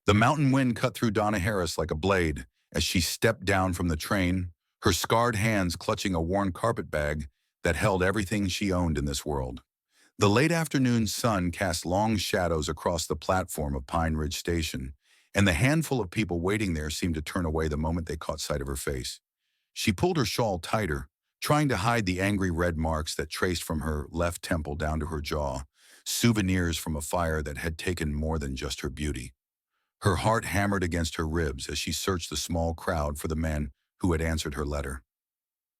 The mountain wind cut through Donna Harris like a blade as she stepped down from the train, her scarred hands clutching a worn carpet bag that held everything she owned in this world. The late afternoon sun cast long shadows across the platform of Pine Ridge Station, and the handful of people waiting there seemed to turn away the moment they caught sight of her face. She pulled her shawl tighter, trying to hide the angry red marks that traced from her left temple down to her jaw, souvenirs from a fire that had taken more than just her beauty. Her heart hammered against her ribs as she searched the small crowd for the man who had answered her letter.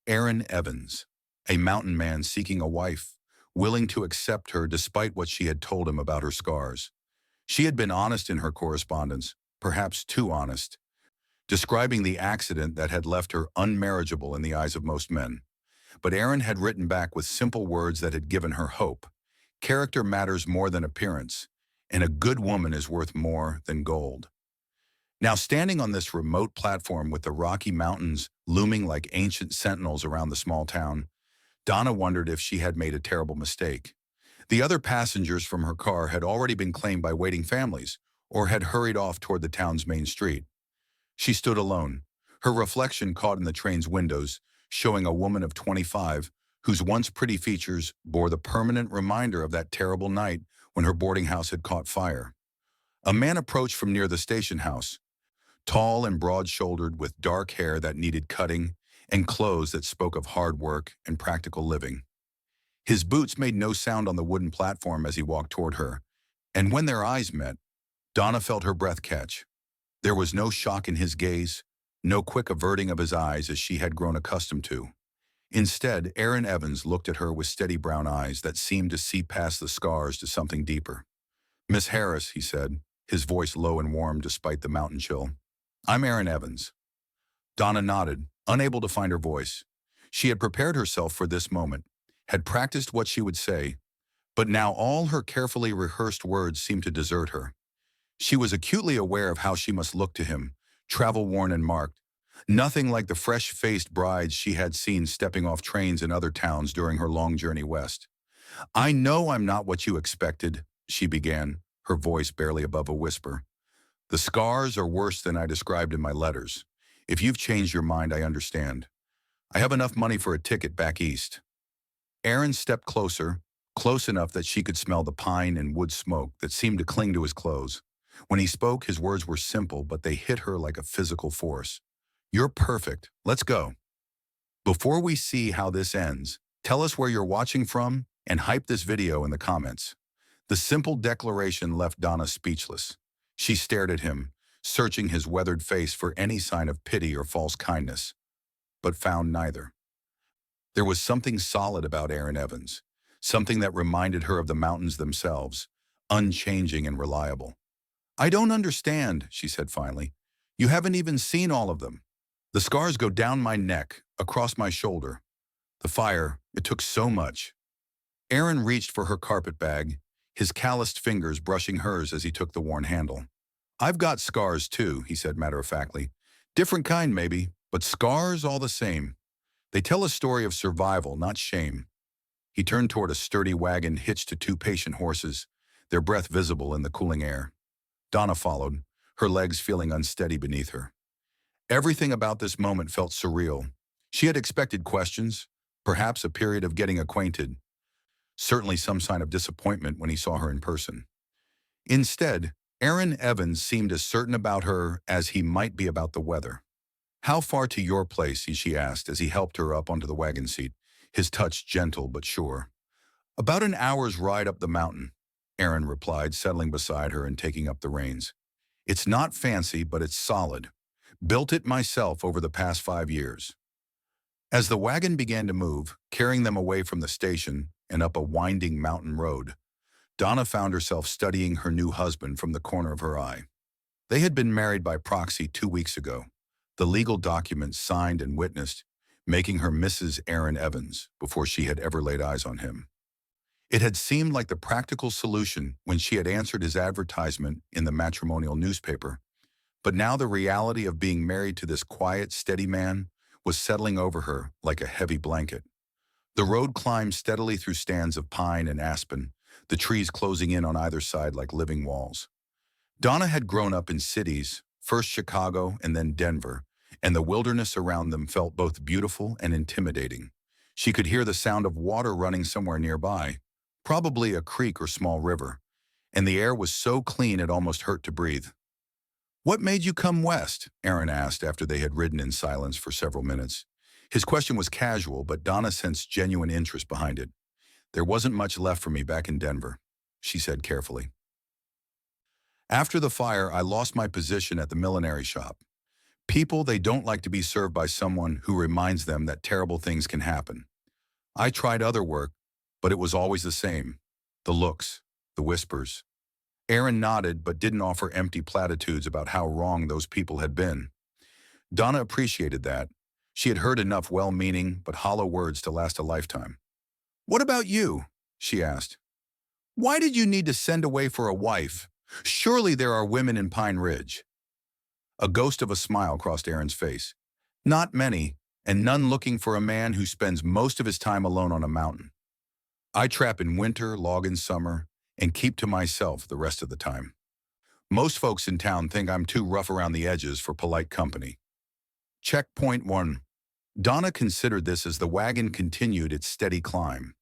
Aaron Evans, a mountain man seeking a wife, willing to accept her despite what she had told him about her scars. She had been honest in her correspondence, perhaps too honest, describing the accident that had left her unmarriageable in the eyes of most men. But Aaron had written back with simple words that had given her hope. Character matters more than appearance, and a good woman is worth more than gold. Now, standing on this remote platform with the Rocky Mountains looming like ancient sentinels around the small town, Donna wondered if she had made a terrible mistake. The other passengers from her car had already been claimed by waiting families or had hurried off toward the town's main street. She stood alone, her reflection caught in the train's windows, showing a woman of 25 whose once pretty features bore the permanent reminder of that terrible night when her boarding house had caught fire. A man approached from near the station house, tall and broad-shouldered with dark hair that needed cutting and clothes that spoke of hard work and practical living. His boots made no sound on the wooden platform as he walked toward her, and when their eyes met, Donna felt her breath catch. There was no shock in his gaze, no quick averting of his eyes as she had grown accustomed to. Instead, Aaron Evans looked at her with steady brown eyes that seemed to see past the scars to something deeper. "Miss Harris," he said, his voice low and warm despite the mountain chill. "I'm Aaron Evans." Donna nodded, unable to find her voice. She had prepared herself for this moment, had practiced what she would say, but now all her carefully rehearsed words seemed to desert her. She was acutely aware of how she must look to him, travel-worn and marked, nothing like the fresh-faced brides she had seen stepping off trains in other towns during her long journey west. "I know I'm not what you expected," she began, her voice barely above a whisper. "The scars are worse than I described in my letters. If you've changed your mind, I understand. I have enough money for a ticket back east." Aaron stepped closer, close enough that she could smell the pine and wood smoke that seemed to cling to his clothes. When he spoke, his words were simple, but they hit her like a physical force. "You're perfect. Let's go. Before we see how this ends, tell us where you're watching from and hype this video in the comments." The simple declaration left Donna speechless. She stared at him, searching his weathered face for any sign of pity or false kindness, but found neither. There was something solid about Aaron Evans, something that reminded her of the mountains themselves, unchanging and reliable. "I don't understand," she said finally. "You haven't even seen all of them. The scars go down my neck, across my shoulder. The fire, it took so much." Aaron reached for her carpet bag, his calloused fingers brushing hers as he took the worn handle. "I've got scars too," he said matter-of-factly. "Different kind maybe, but scars all the same. They tell a story of survival, not shame." He turned toward a sturdy wagon hitched to two patient horses, their breath visible in the cooling air. Donna followed, her legs feeling unsteady beneath her. Everything about this moment felt surreal. She had expected questions, perhaps a period of getting acquainted, certainly some sign of disappointment when he saw her in person. Instead, Aaron Evans seemed as certain about her as he might be about the weather. "How far to your place?" she asked as he helped her up onto the wagon seat, his touch gentle but sure. "About an hour's ride up the mountain," Aaron replied, settling beside her and taking up the reins. "It's not fancy, but it's solid. Built it myself over the past 5 years." As the wagon began to move, carrying them away from the station and up a winding mountain road, Donna found herself studying her new husband from the corner of her eye. They had been married by proxy 2 weeks ago, the legal documents signed and witnessed, making her Mrs. Aaron Evans before she had ever laid eyes on him. It had seemed like the practical solution when she had answered his advertisement in the matrimonial newspaper, but now the reality of being married to this quiet, steady man was settling over her like a heavy blanket. The road climbed steadily through stands of pine and aspen, the trees closing in on either side like living walls. Donna had grown up in cities, first Chicago and then Denver, and the wilderness around them felt both beautiful and intimidating. She could hear the sound of water running somewhere nearby, probably a creek or small river, and the air was so clean it almost hurt to breathe. "What made you come west?" Aaron asked after they had ridden in silence for several minutes. His question was casual, but Donna sensed genuine interest behind it. "There wasn't much left for me back in Denver," she said carefully. "After the fire, I lost my position at the millinery shop. People, they don't like to be served by someone who reminds them that terrible things can happen. I tried other work, but it was always the same. The looks, the whispers." Aaron nodded but didn't offer empty platitudes about how wrong those people had been. Donna appreciated that. She had heard enough well-meaning but hollow words to last a lifetime. "What about you?" she asked. "Why did you need to send away for a wife? Surely there are women in Pine Ridge." A ghost of a smile crossed Aaron's face. "Not many, and none looking for a man who spends most of his time alone on a mountain. I trap in winter, log in summer, and keep to myself the rest of the time. Most folks in town think I'm too rough around the edges for polite company." Checkpoint 1. Donna considered this as the wagon continued its steady climb.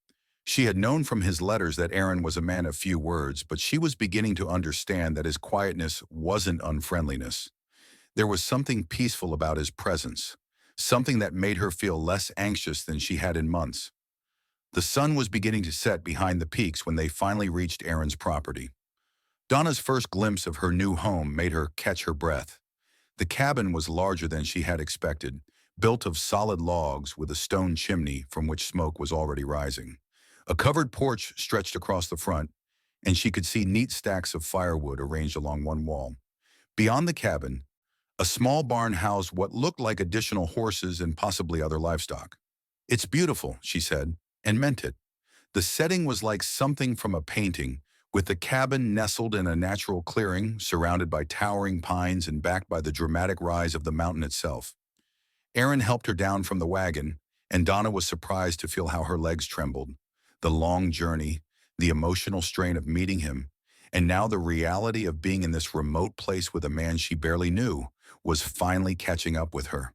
She had known from his letters that Aaron was a man of few words, but she was beginning to understand that his quietness wasn't unfriendliness. There was something peaceful about his presence, something that made her feel less anxious than she had in months. The sun was beginning to set behind the peaks when they finally reached Aaron's property. Donna's first glimpse of her new home made her catch her breath. The cabin was larger than she had expected, built of solid logs with a stone chimney from which smoke was already rising. A covered porch stretched across the front, and she could see neat stacks of firewood arranged along one wall. Beyond the cabin, a small barn housed what looked like additional horses and possibly other livestock. "It's beautiful," she said, and meant it. The setting was like something from a painting, with the cabin nestled in a natural clearing, surrounded by towering pines and backed by the dramatic rise of the mountain itself. Aaron helped her down from the wagon, and Donna was surprised to feel how her legs trembled. The long journey, the emotional strain of meeting him, and now the reality of being in this remote place with a man she barely knew, was finally catching up with her.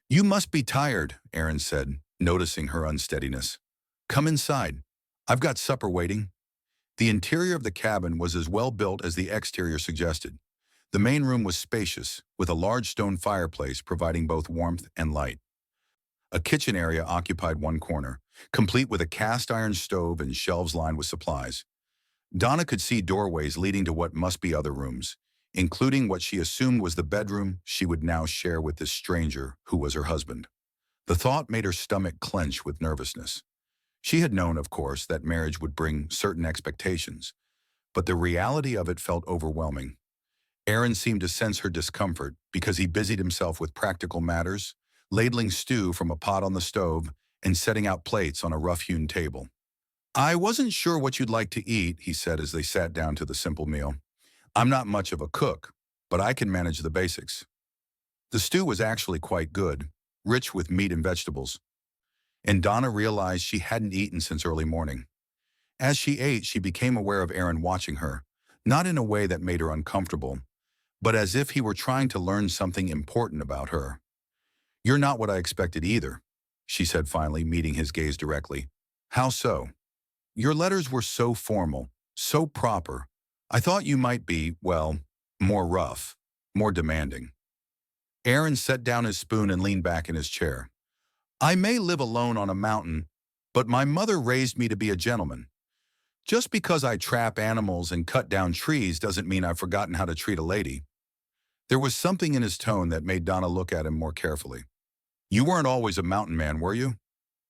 "You must be tired," Aaron said, noticing her unsteadiness. "Come inside. I've got supper waiting." The interior of the cabin was as well built as the exterior suggested. The main room was spacious, with a large stone fireplace providing both warmth and light. A kitchen area occupied one corner, complete with a cast-iron stove and shelves lined with supplies. Donna could see doorways leading to what must be other rooms, including what she assumed was the bedroom she would now share with this stranger who was her husband. The thought made her stomach clench with nervousness. She had known, of course, that marriage would bring certain expectations, but the reality of it felt overwhelming. Aaron seemed to sense her discomfort because he busied himself with practical matters, ladling stew from a pot on the stove and setting out plates on a rough-hewn table. "I wasn't sure what you'd like to eat," he said as they sat down to the simple meal. "I'm not much of a cook, but I can manage the basics." The stew was actually quite good, rich with meat and vegetables, and Donna realized she hadn't eaten since early morning. As she ate, she became aware of Aaron watching her, not in a way that made her uncomfortable, but as if he were trying to learn something important about her. "You're not what I expected either," she said finally, meeting his gaze directly. "How so?" "Your letters were so formal, so proper. I thought you might be, well, more rough, more demanding." Aaron set down his spoon and leaned back in his chair. "I may live alone on a mountain, but my mother raised me to be a gentleman. Just because I trap animals and cut down trees doesn't mean I've forgotten how to treat a lady." There was something in his tone that made Donna look at him more carefully. "You weren't always a mountain man, were you?"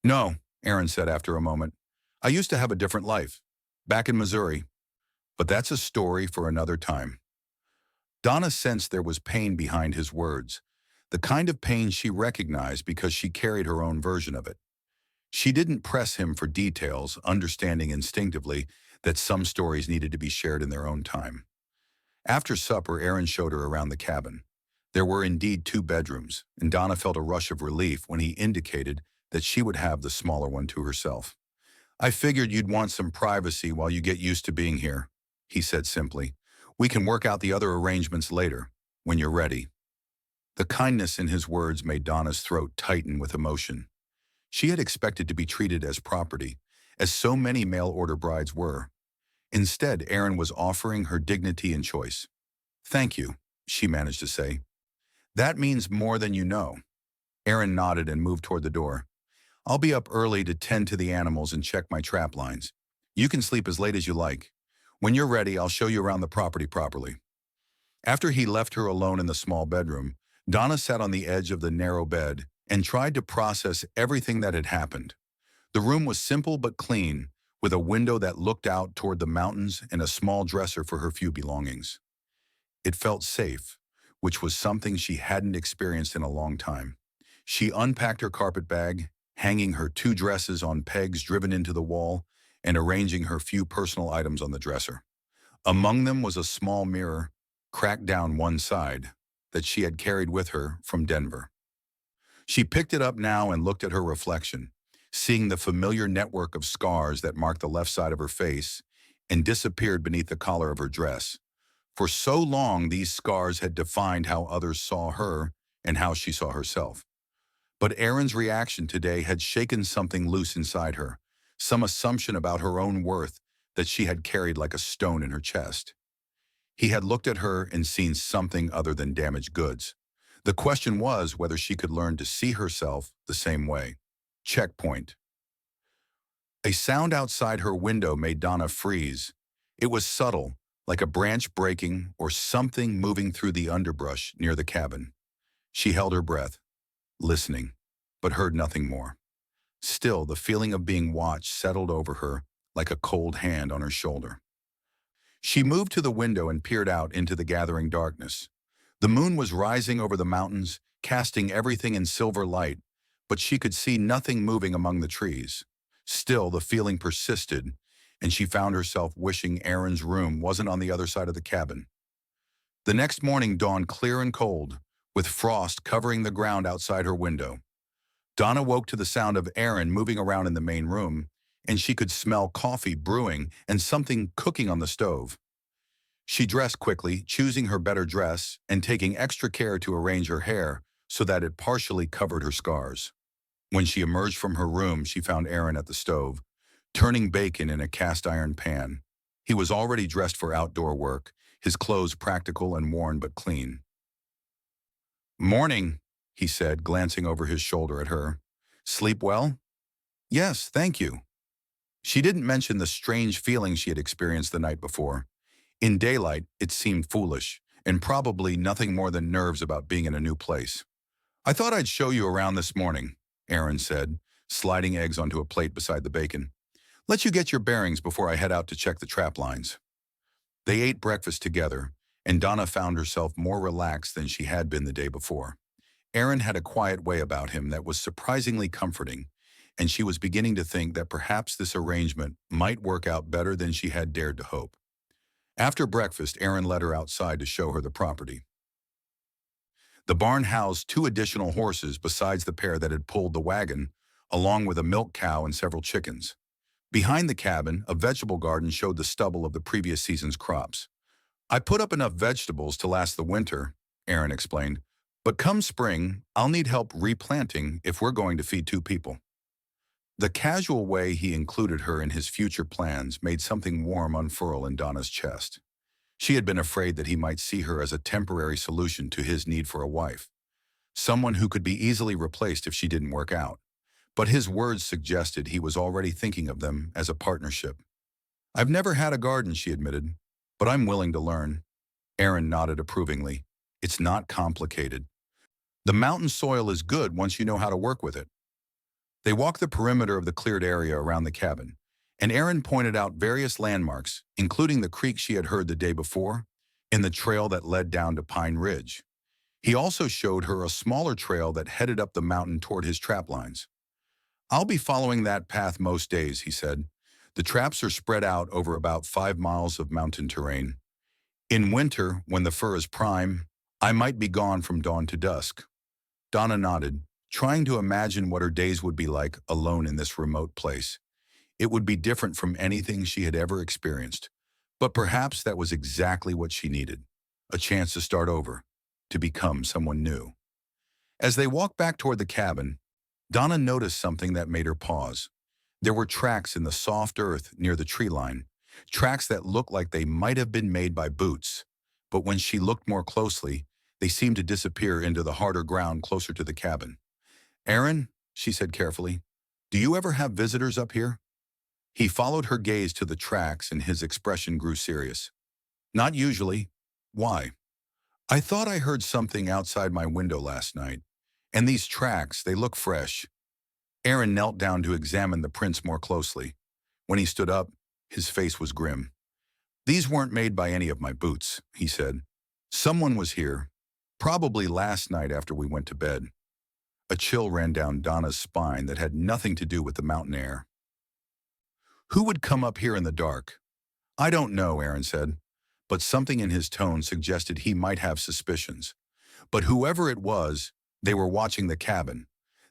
"No," Aaron said after a moment. "I used to have a different life, back in Missouri. But that's a story for another time." Donna sensed there was pain behind his words, the kind of pain she recognized because she carried her own version of it. She didn't press him for details, understanding instinctively that some stories needed to be shared in their own time. After supper, Aaron showed her around the cabin. There were indeed two bedrooms, and Donna felt a rush of relief when he indicated that she would have the smaller one to herself. "I figured you'd want some privacy while you get used to being here," he said simply. We can work out the other arrangements later, when you're ready." The kindness in his words made Donna's throat tighten with emotion. She had expected to be treated as property, as so many mail-order brides were. Instead, Aaron was offering her dignity and choice. "Thank you," she managed to say. "That means more than you know." Aaron nodded and moved toward the door. "I'll be up early to tend to the animals and check my trap lines. You can sleep as late as you like. When you're ready, I'll show you around the property properly." After he left her alone in the small bedroom, Donna sat on the edge of the narrow bed and tried to process everything that had happened. The room was simple but clean, with a window that looked out toward the mountains and a small dresser for her few belongings. It felt safe, which was something she hadn't experienced in a long time. She unpacked her carpet bag, hanging her 2 dresses on pegs driven into the wall and arranging her few personal items on the dresser. Among them was a small mirror, cracked down one side, that she had carried with her from Denver. She picked it up now and looked at her reflection, seeing the familiar network of scars that marked the left side of her face and disappeared beneath the collar of her dress. For so long, these scars had defined how others saw her and how she saw herself. But Aaron's reaction today had shaken something loose inside her, some assumption about her own worth that she had carried like a stone in her chest. He had looked at her and seen something other than damaged goods. The question was whether she could learn to see herself the same way. Checkpoint. A sound outside her window made Donna freeze. It was subtle, like a branch breaking or something moving through the underbrush near the cabin. She held her breath, listening, but heard nothing more. Still, the feeling of being watched settled over her like a cold hand on her shoulder. She moved to the window and peered out into the gathering darkness. The moon was rising over the mountains, casting everything in silver light, but she could see nothing moving among the trees. Still, the feeling persisted, and she found herself wishing Aaron's room wasn't on the other side of the cabin. The next morning dawned clear and cold, with frost covering the ground outside her window. Donna woke to the sound of Aaron moving around in the main room, and she could smell coffee brewing and something cooking on the stove. She dressed quickly, choosing her better dress and taking extra care to arrange her hair so that it partially covered her scars. When she emerged from her room, she found Aaron at the stove, turning bacon in a cast-iron pan. He was already dressed for outdoor work, his clothes practical and worn but clean. "Morning," he said, glancing over his shoulder at her. "Sleep well?" "Yes, thank you." She didn't mention the strange feeling she had experienced the night before. In daylight, it seemed foolish, and probably nothing more than nerves about being in a new place. "I thought I'd show you around this morning," Aaron said, sliding eggs onto a plate beside the bacon. "Let you get your bearings before I head out to check the trap lines." They ate breakfast together, and Donna found herself more relaxed than she had been the day before. Aaron had a quiet way about him that was surprisingly comforting, and she was beginning to think that perhaps this arrangement might work out better than she had dared to hope. After breakfast, Aaron led her outside to show her the property. The barn housed 2 additional horses besides the pair that had pulled the wagon, along with a milk cow and several chickens. Behind the cabin, a vegetable garden showed the stubble of the previous season's crops. "I put up enough vegetables to last the winter," Aaron explained, "but come spring, I'll need help replanting if we're going to feed 2 people." The casual way he included her in his future plans made something warm unfurl in Donna's chest. She had been afraid that he might see her as a temporary solution to his need for a wife, someone who could be easily replaced if she didn't work out. But his words suggested he was already thinking of them as a partnership. "I've never had a garden," she admitted, "but I'm willing to learn." Aaron nodded approvingly. "It's not complicated. The mountain soil is good once you know how to work with it." They walked the perimeter of the cleared area around the cabin, and Aaron pointed out various landmarks, including the creek she had heard the day before, and the trail that led down to Pine Ridge. He also showed her a smaller trail that headed up the mountain toward his trap lines. "I'll be following that path most days," he said. "The traps are spread out over about 5 miles of mountain terrain. In winter, when the fur is prime, I might be gone from dawn to dusk." Donna nodded, trying to imagine what her days would be like alone in this remote place. It would be different from anything she had ever experienced, But perhaps that was exactly what she needed, a chance to start over, to become someone new. As they walked back toward the cabin, Donna noticed something that made her pause. There were tracks in the soft earth near the tree line, tracks that looked like they might have been made by boots. But when she looked more closely, they seemed to disappear into the harder ground closer to the cabin. "Aaron," she said carefully, "do you ever have visitors up here?" He followed her gaze to the tracks and his expression grew serious. "Not usually. Why?" "I thought I heard something outside my window last night. And these tracks, they look fresh." Aaron knelt down to examine the prints more closely. When he stood up, his face was grim. "These weren't made by any of my boots," he said. "Someone was here, probably last night after we went to bed." A chill ran down Donna's spine that had nothing to do with the mountain air. "Who would come up here in the dark?" "I don't know," Aaron said, but something in his tone suggested he might have suspicions. But whoever it was, they were watching the cabin.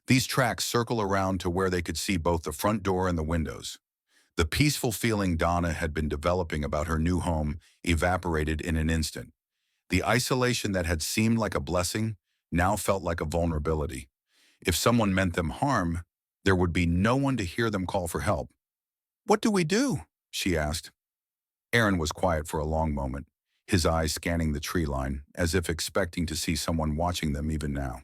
These tracks circle around to where they could see both the front door and the windows. The peaceful feeling Donna had been developing about her new home evaporated in an instant. The isolation that had seemed like a blessing now felt like a vulnerability. If someone meant them harm, there would be no one to hear them call for help. "What do we do?" she asked. Aaron was quiet for a long moment, his eyes scanning the tree line, as if expecting to see someone watching them even now.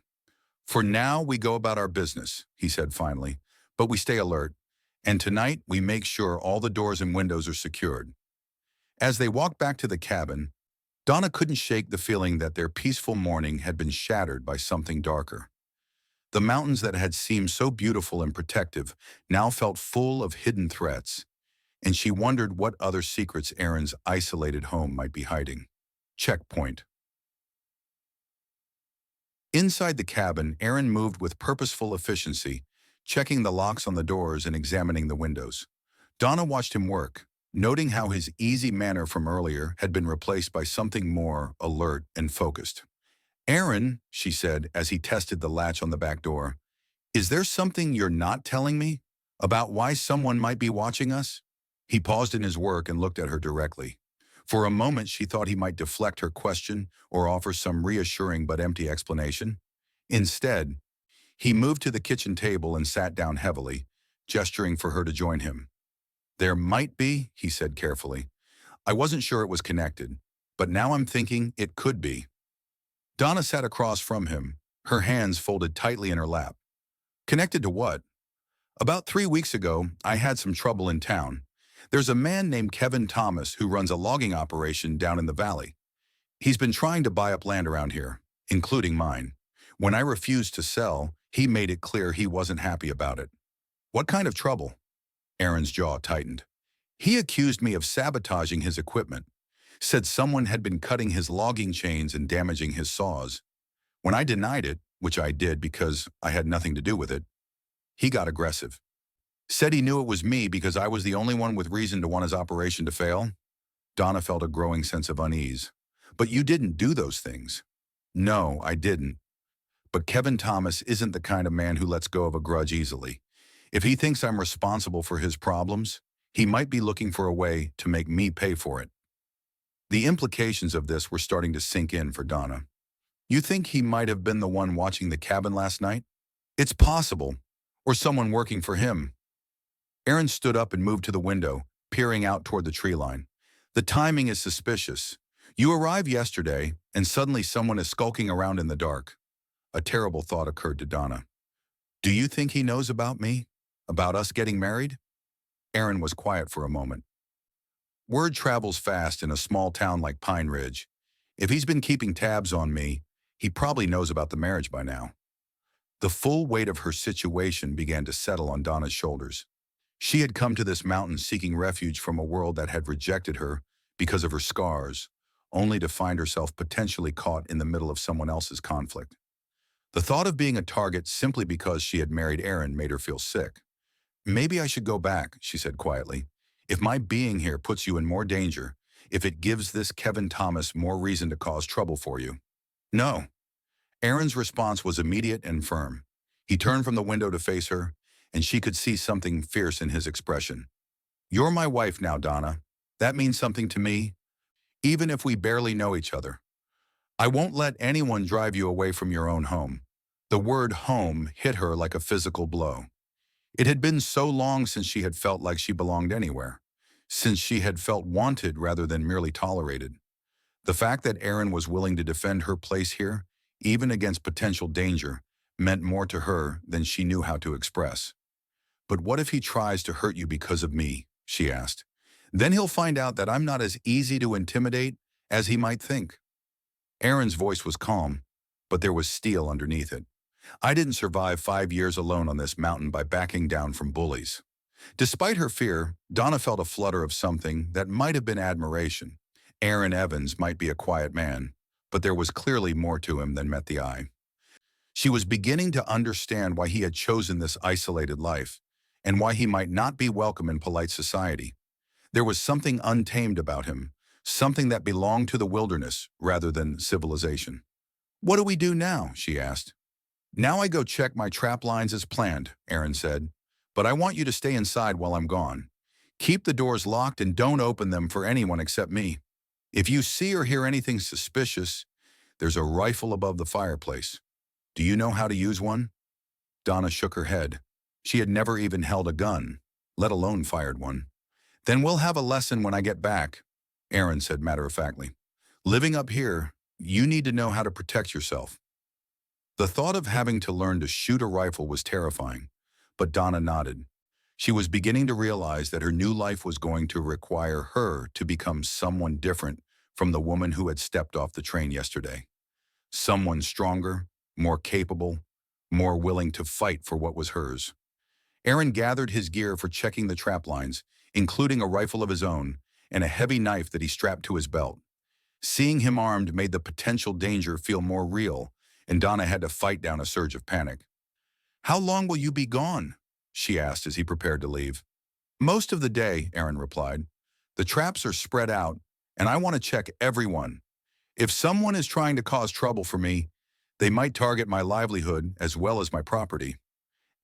"For now, we go about our business," he said finally, "but we stay alert. And tonight, we make sure all the doors and windows are secured." As they walked back to the cabin, Donna couldn't shake the feeling that their peaceful morning had been shattered by something darker. The mountains that had seemed so beautiful and protective now felt full of hidden threats, and she wondered what other secrets Aaron's isolated home might be hiding. Checkpoint. Inside the cabin, Aaron moved with purposeful efficiency, checking the locks on the doors and examining the windows. Donna watched him work, noting how his easy manner from earlier had been replaced by something more alert and focused. "Aaron," she said as he tested the latch on the back door, "is there something you're not telling me about why someone might be watching us?" He paused in his work and looked at her directly. For a moment, she thought he might deflect her question or offer some reassuring but empty explanation. Instead, he moved to the kitchen table and sat down heavily, gesturing for her to join him. "There might be," he said carefully. "I wasn't sure it was connected, but now I'm thinking it could be." Donna sat across from him, her hands folded tightly in her lap. "Connected to what?" "About 3 weeks ago, I had some trouble in town. There's a man named Kevin Thomas who runs a logging operation down in the valley. He's been trying to buy up land around here, including mine. When I refused to sell, he made it clear he wasn't happy about it." "What kind of trouble?" Aaron's jaw tightened. "He accused me of sabotaging his equipment, said someone had been cutting his logging chains and damaging his saws. When I denied it, which I did because I had nothing to do with it, he got aggressive. Said he knew it was me because I was the only one with reason to want his operation to fail." Donna felt a growing sense of unease. "But you didn't do those things." "No, I didn't. But Kevin Thomas isn't the kind of man who lets go of a grudge easily. If he thinks I'm responsible for his problems, he might be looking for a way to make me pay for it." The implications of this were starting to sink in for Donna. "You think he might have been the one watching the cabin last night?" "It's possible. Or someone working for him." Aaron stood up and moved to the window, peering out toward the tree line. "The timing is suspicious. You arrived yesterday, and suddenly someone is skulking around in the dark." A terrible thought occurred to Donna. "Do you think he knows about me? About us getting married?" Aaron was quiet for a moment. "Word travels fast in a small town like Pine Ridge. If he's been keeping tabs on me, he probably knows about the marriage by now." The full weight of her situation began to settle on Donna's shoulders. She had come to this mountain seeking refuge from a world that had rejected her because of her scars, only to find herself potentially caught in the middle of someone else's conflict. The thought of being a target simply because she had married Aaron made her feel sick. "Maybe I should go back," she said quietly. "If my being here puts you in more danger, if it gives this Kevin Thomas more reason to cause trouble for you." "No." Aaron's response was immediate and firm. He turned from the window to face her, and she could see something fierce in his expression. "You're my wife now, Donna. That means something to me, even if we barely know each other. I won't let anyone drive you away from your own home." The word home hit her like a physical blow. It had been so long since she had felt like she belonged anywhere, since she had felt wanted rather than merely tolerated. The fact that Aaron was willing to defend her place here, even against potential danger, meant more to her than she knew how to express. "But what if he tries to hurt you because of me?" she asked. "Then he'll find out that I'm not as easy to intimidate as he might think." Aaron's voice was calm, but there was steel underneath it. "I didn't survive 5 years alone on this mountain by backing down from bullies." Despite her fear, Donna felt a flutter of something that might have been admiration. Aaron Evans might be a quiet man, but there was clearly more to him than met the eye. She was beginning to understand why he had chosen this isolated life, and why he might not be welcome in polite society. There was something untamed about him, something that belonged to the wilderness rather than civilization. "What do we do now?" she asked. "Now I go check my trap lines as planned," Aaron said. "But I want you to stay inside while I'm gone. Keep the doors locked and don't open them for anyone except me. If you see or hear anything suspicious, there's a rifle above the fireplace. Do you know how to use one?" Donna shook her head. She had never even held a gun, let alone fired one. "Then we'll have a lesson when I get back," Aaron said matter-of-factly. "Living up here, you need to know how to protect yourself." The thought of having to learn to shoot a rifle was terrifying, but Donna nodded. She was beginning to realize that her new life was going to require her to become someone different from the woman who had stepped off the train yesterday. Someone stronger, more capable, more willing to fight for what was hers. Aaron gathered his gear for checking the trap lines, including a rifle of his own and a heavy knife that he strapped to his belt. Seeing him armed made the potential danger feel more real, and Donna had to fight down a surge of panic. "How long will you be gone?" she asked as he prepared to leave. "Most of the day," Aaron replied. "The traps are spread out, and I want to check everyone. If someone is trying to cause trouble for me, they might target my livelihood as well as my property."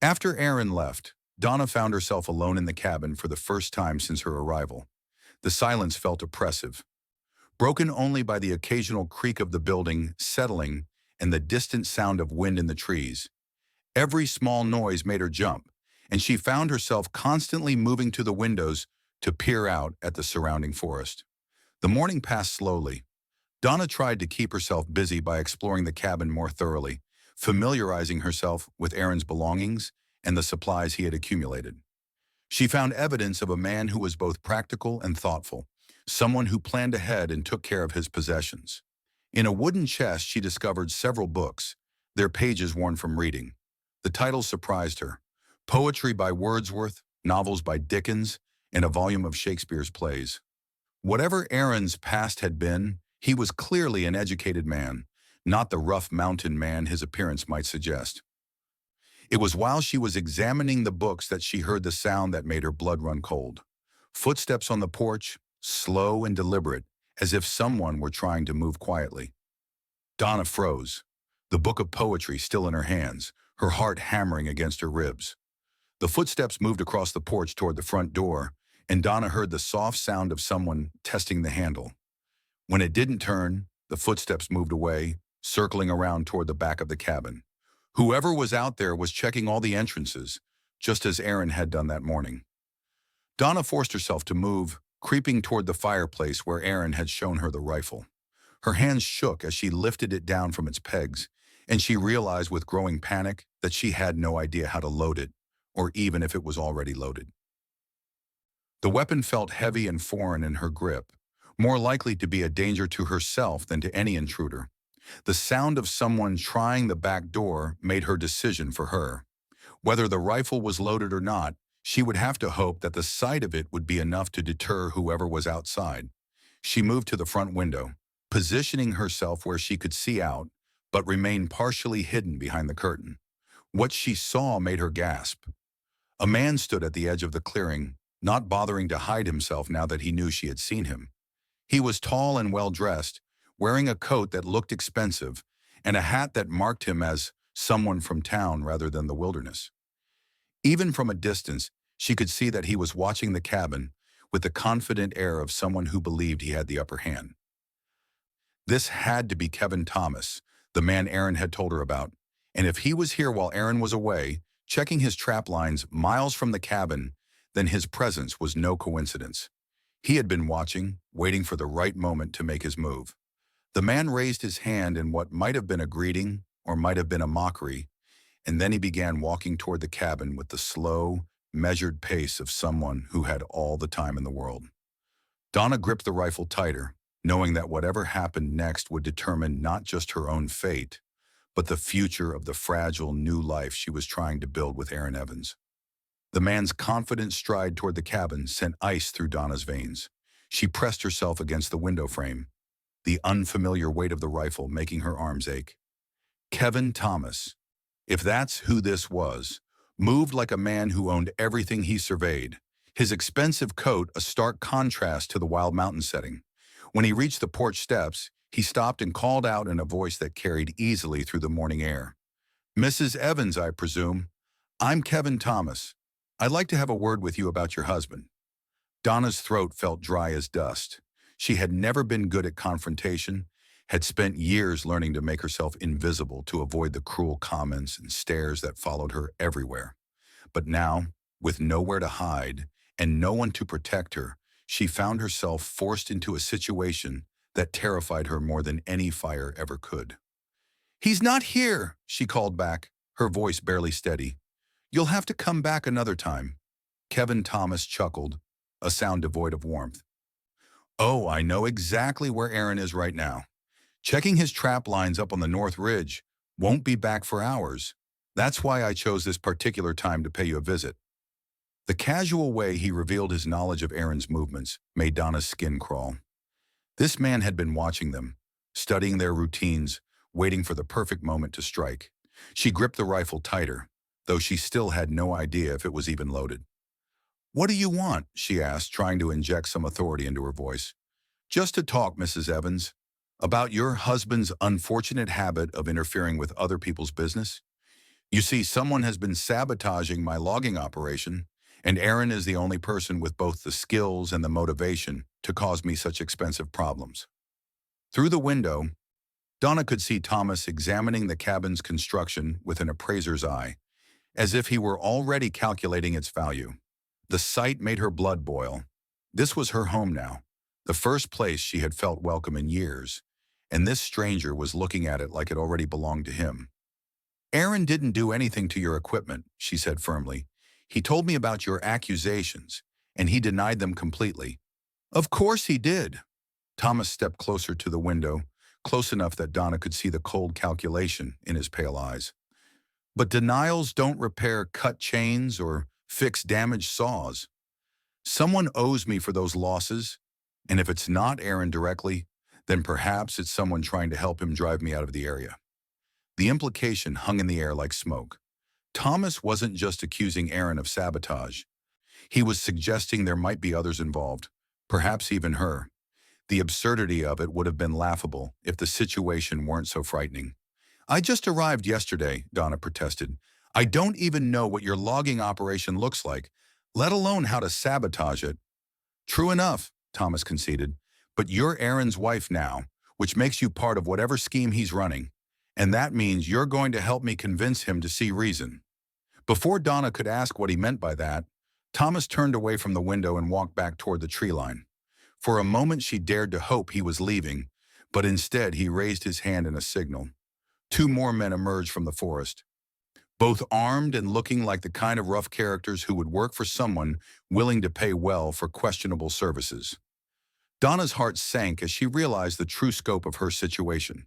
After Aaron left, Donna found herself alone in the cabin for the first time since her arrival. The silence felt oppressive, broken only by the occasional creak of the building settling and the distant sound of wind in the trees. Every small noise made her jump, and she found herself constantly moving to the windows to peer out at the surrounding forest. The morning passed slowly. Donna tried to keep herself busy by exploring the cabin more thoroughly, familiarizing herself with Aaron's belongings and the supplies he had accumulated. She found evidence of a man who was both practical and thoughtful, someone who planned ahead and took care of his possessions. In a wooden chest, she discovered several books, their pages worn from reading. The titles surprised her: poetry by Wordsworth, novels by Dickens, and a volume of Shakespeare's plays. Whatever Aaron's past had been, he was clearly an educated man, not the rough mountain man his appearance might suggest. It was while she was examining the books that she heard the sound that made her blood run cold. Footsteps on the porch, slow and deliberate, as if someone were trying to move quietly. Donna froze, the book of poetry still in her hands, her heart hammering against her ribs. The footsteps moved across the porch toward the front door, and Donna heard the soft sound of someone testing the handle. When it didn't turn, the footsteps moved away, circling around toward the back of the cabin. Whoever was out there was checking all the entrances, just as Aaron had done that morning. Donna forced herself to move, creeping toward the fireplace where Aaron had shown her the rifle. Her hands shook as she lifted it down from its pegs, and she realized with growing panic that she had no idea how to load it, or even if it was already loaded. The weapon felt heavy and foreign in her grip, more likely to be a danger to herself than to any intruder. The sound of someone trying the back door made her decision for her. Whether the rifle was loaded or not, she would have to hope that the sight of it would be enough to deter whoever was outside. She moved to the front window, positioning herself where she could see out, but remain partially hidden behind the curtain. What she saw made her gasp. A man stood at the edge of the clearing, not bothering to hide himself now that he knew she had seen him. He was tall and well-dressed, wearing a coat that looked expensive and a hat that marked him as someone from town rather than the wilderness. Even from a distance, she could see that he was watching the cabin, with the confident air of someone who believed he had the upper hand. This had to be Kevin Thomas, the man Aaron had told her about, and if he was here while Aaron was away, checking his trap lines miles from the cabin, then his presence was no coincidence. He had been watching, waiting for the right moment to make his move. The man raised his hand in what might have been a greeting or might have been a mockery, and then he began walking toward the cabin with the slow, measured pace of someone who had all the time in the world. Donna gripped the rifle tighter, knowing that whatever happened next would determine not just her own fate, but the future of the fragile new life she was trying to build with Aaron Evans. The man's confident stride toward the cabin sent ice through Donna's veins. She pressed herself against the window frame, the unfamiliar weight of the rifle making her arms ache. Kevin Thomas, if that's who this was, moved like a man who owned everything he surveyed, his expensive coat a stark contrast to the wild mountain setting. When he reached the porch steps, he stopped and called out in a voice that carried easily through the morning air. "Mrs. Evans, I presume. I'm Kevin Thomas. I'd like to have a word with you about your husband." Donna's throat felt dry as dust. She had never been good at confrontation, had spent years learning to make herself invisible to avoid the cruel comments and stares that followed her everywhere. But now, with nowhere to hide and no one to protect her, she found herself forced into a situation that terrified her more than any fire ever could. "He's not here," she called back, her voice barely steady. "You'll have to come back another time." Kevin Thomas chuckled, a sound devoid of warmth. "Oh, I know exactly where Aaron is right now. Checking his trap lines up on the North Ridge. Won't be back for hours. That's why I chose this particular time to pay you a visit." The casual way he revealed his knowledge of Aaron's movements made Donna's skin crawl. This man had been watching them, studying their routines, waiting for the perfect moment to strike. She gripped the rifle tighter, though she still had no idea if it was even loaded. "What do you want?" she asked, trying to inject some authority into her voice. "Just to talk, Mrs. Evans. About your husband's unfortunate habit of interfering with other people's business. You see, someone has been sabotaging my logging operation, and Aaron is the only person with both the skills and the motivation to cause me such expensive problems." Through the window, Donna could see Thomas examining the cabin's construction with an appraiser's eye, as if he were already calculating its value. The sight made her blood boil. This was her home now, the first place she had felt welcome in years, and this stranger was looking at it like it already belonged to him. "Aaron didn't do anything to your equipment," she said firmly. "He told me about your accusations, and he denied them completely." "Of course he did." Thomas stepped closer to the window, close enough that Donna could see the cold calculation in his pale eyes. "But denials don't repair cut chains or fix damaged saws. Someone owes me for those losses, and if it's not Aaron directly, then perhaps it's someone trying to help him drive me out of the area." The implication hung in the air like smoke. Thomas wasn't just accusing Aaron of sabotage. He was suggesting there might be others involved, perhaps even her. The absurdity of it would have been laughable if the situation weren't so frightening. "I just arrived yesterday," Donna protested. "I don't even know what your logging operation looks like, let alone how to sabotage it." "True enough," Thomas conceded, "but you're Aaron's wife now, which makes you part of whatever scheme he's running. And that means you're going to help me convince him to see reason." Before Donna could ask what he meant by that, Thomas turned away from the window and walked back toward the tree line. For a moment she dared to hope he was leaving, but instead he raised his hand in a signal. Two more men emerged from the forest, both armed and looking like the kind of rough characters who would work for someone willing to pay well for questionable services. Donna's heart sank as she realized the true scope of her situation.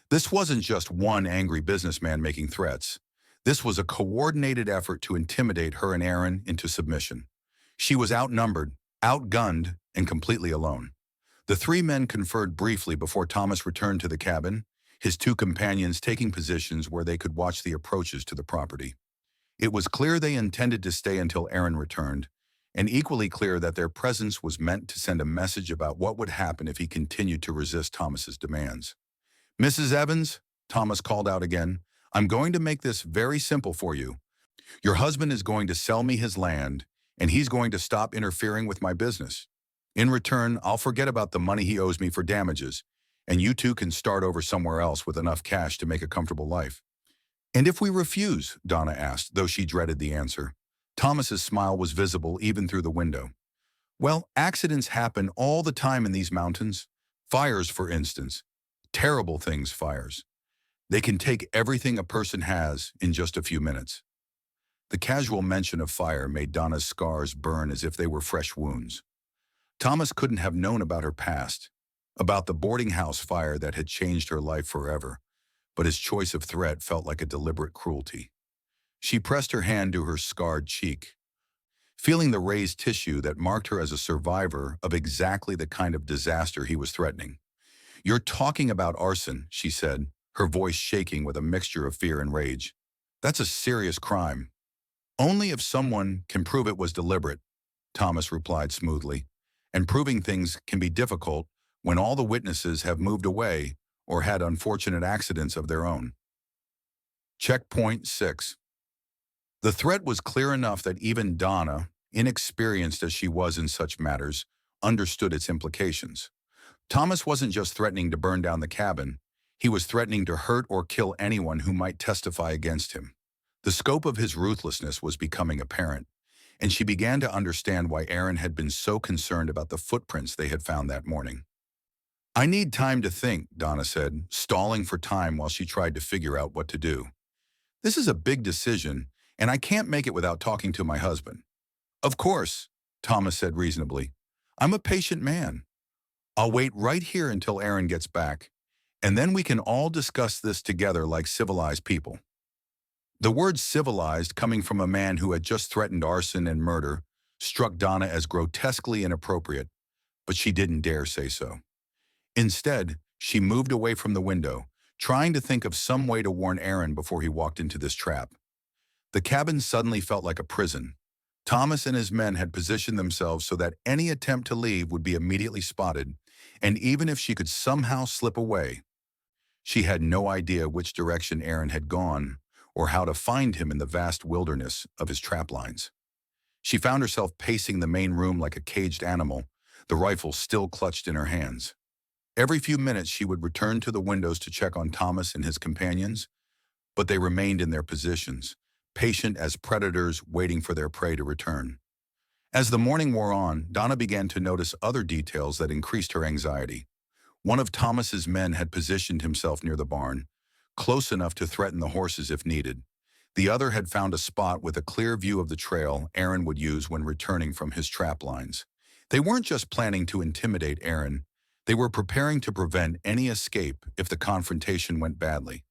This wasn't just one angry businessman making threats. This was a coordinated effort to intimidate her and Aaron into submission. She was outnumbered, outgunned, and completely alone. The three men conferred briefly before Thomas returned to the cabin, his two companions taking positions where they could watch the approaches to the property. It was clear they intended to stay until Aaron returned, and equally clear that their presence was meant to send a message about what would happen if he continued to resist Thomas's demands. "Mrs. Evans," Thomas called out again, "I'm going to make this very simple for you. Your husband is going to sell me his land, and he's going to stop interfering with my business. In return, I'll forget about the money he owes me for damages, and you two can start over somewhere else with enough cash to make a comfortable life." "And if we refuse?" Donna asked, though she dreaded the answer. Thomas's smile was visible even through the window. "Well, accidents happen all the time in these mountains. Fires, for instance. Terrible things, fires. They can take everything a person has in just a few minutes." The casual mention of fire made Donna's scars burn as if they were fresh wounds. Thomas couldn't have known about her past, about the boarding house fire that had changed her life forever, but his choice of threat felt like a deliberate cruelty. She pressed her hand to her scarred cheek, feeling the raised tissue that marked her as a survivor of exactly the kind of disaster he was threatening. "You're talking about arson," she said, her voice shaking with a mixture of fear and rage. "That's a serious crime." "Only if someone can prove it was deliberate," Thomas replied smoothly. "And proving things can be difficult when all the witnesses have moved away or had unfortunate accidents of their own." Checkpoint 6. The threat was clear enough that even Donna, inexperienced as she was in such matters, understood its implications. Thomas wasn't just threatening to burn down the cabin, he was threatening to hurt or kill anyone who might testify against him. The scope of his ruthlessness was becoming apparent, and she began to understand why Aaron had been so concerned about the footprints they had found that morning. "I need time to think," Donna said, stalling for time while she tried to figure out what to do. "This is a big decision, and I can't make it without talking to my husband." "Of course," Thomas said reasonably. "I'm a patient man. I'll wait right here until Aaron gets back, and then we can all discuss this together like civilized people." The word civilized, coming from a man who had just threatened arson and murder, struck Donna as grotesquely inappropriate, but she didn't dare say so. Instead, she moved away from the window, trying to think of some way to warn Aaron before he walked into this trap. The cabin suddenly felt like a prison. Thomas and his men had positioned themselves so that any attempt to leave would be immediately spotted, and even if she could somehow slip away, she had no idea which direction Aaron had gone or how to find him in the vast wilderness of his trap lines. She found herself pacing the main room like a caged animal, the rifle still clutched in her hands. Every few minutes she would return to the windows to check on Thomas and his companions, but they remained in their positions, patient as predators waiting for their prey to return. As the morning wore on, Donna began to notice other details that increased her anxiety. One of Thomas's men had positioned himself near the barn, close enough to threaten the horses if needed. The other had found a spot with a clear view of the trail Aaron would use when returning from his trap lines. They weren't just planning to intimidate Aaron, they were preparing to prevent any escape if the confrontation went badly.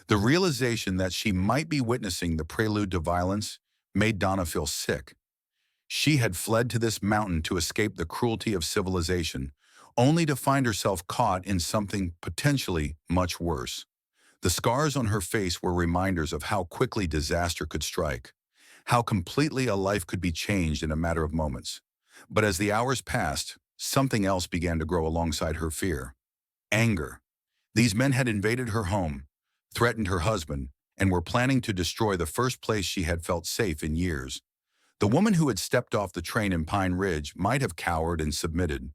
The realization that she might be witnessing the prelude to violence made Donna feel sick. She had fled to this mountain to escape the cruelty of civilization, only to find herself caught in something potentially much worse. The scars on her face were reminders of how quickly disaster could strike, how completely a life could be changed in a matter of moments. But as the hours passed, something else began to grow alongside her fear. Anger. These men had invaded her home, threatened her husband, and were planning to destroy the first place she had felt safe in years. The woman who had stepped off the train in Pine Ridge might have cowered and submitted,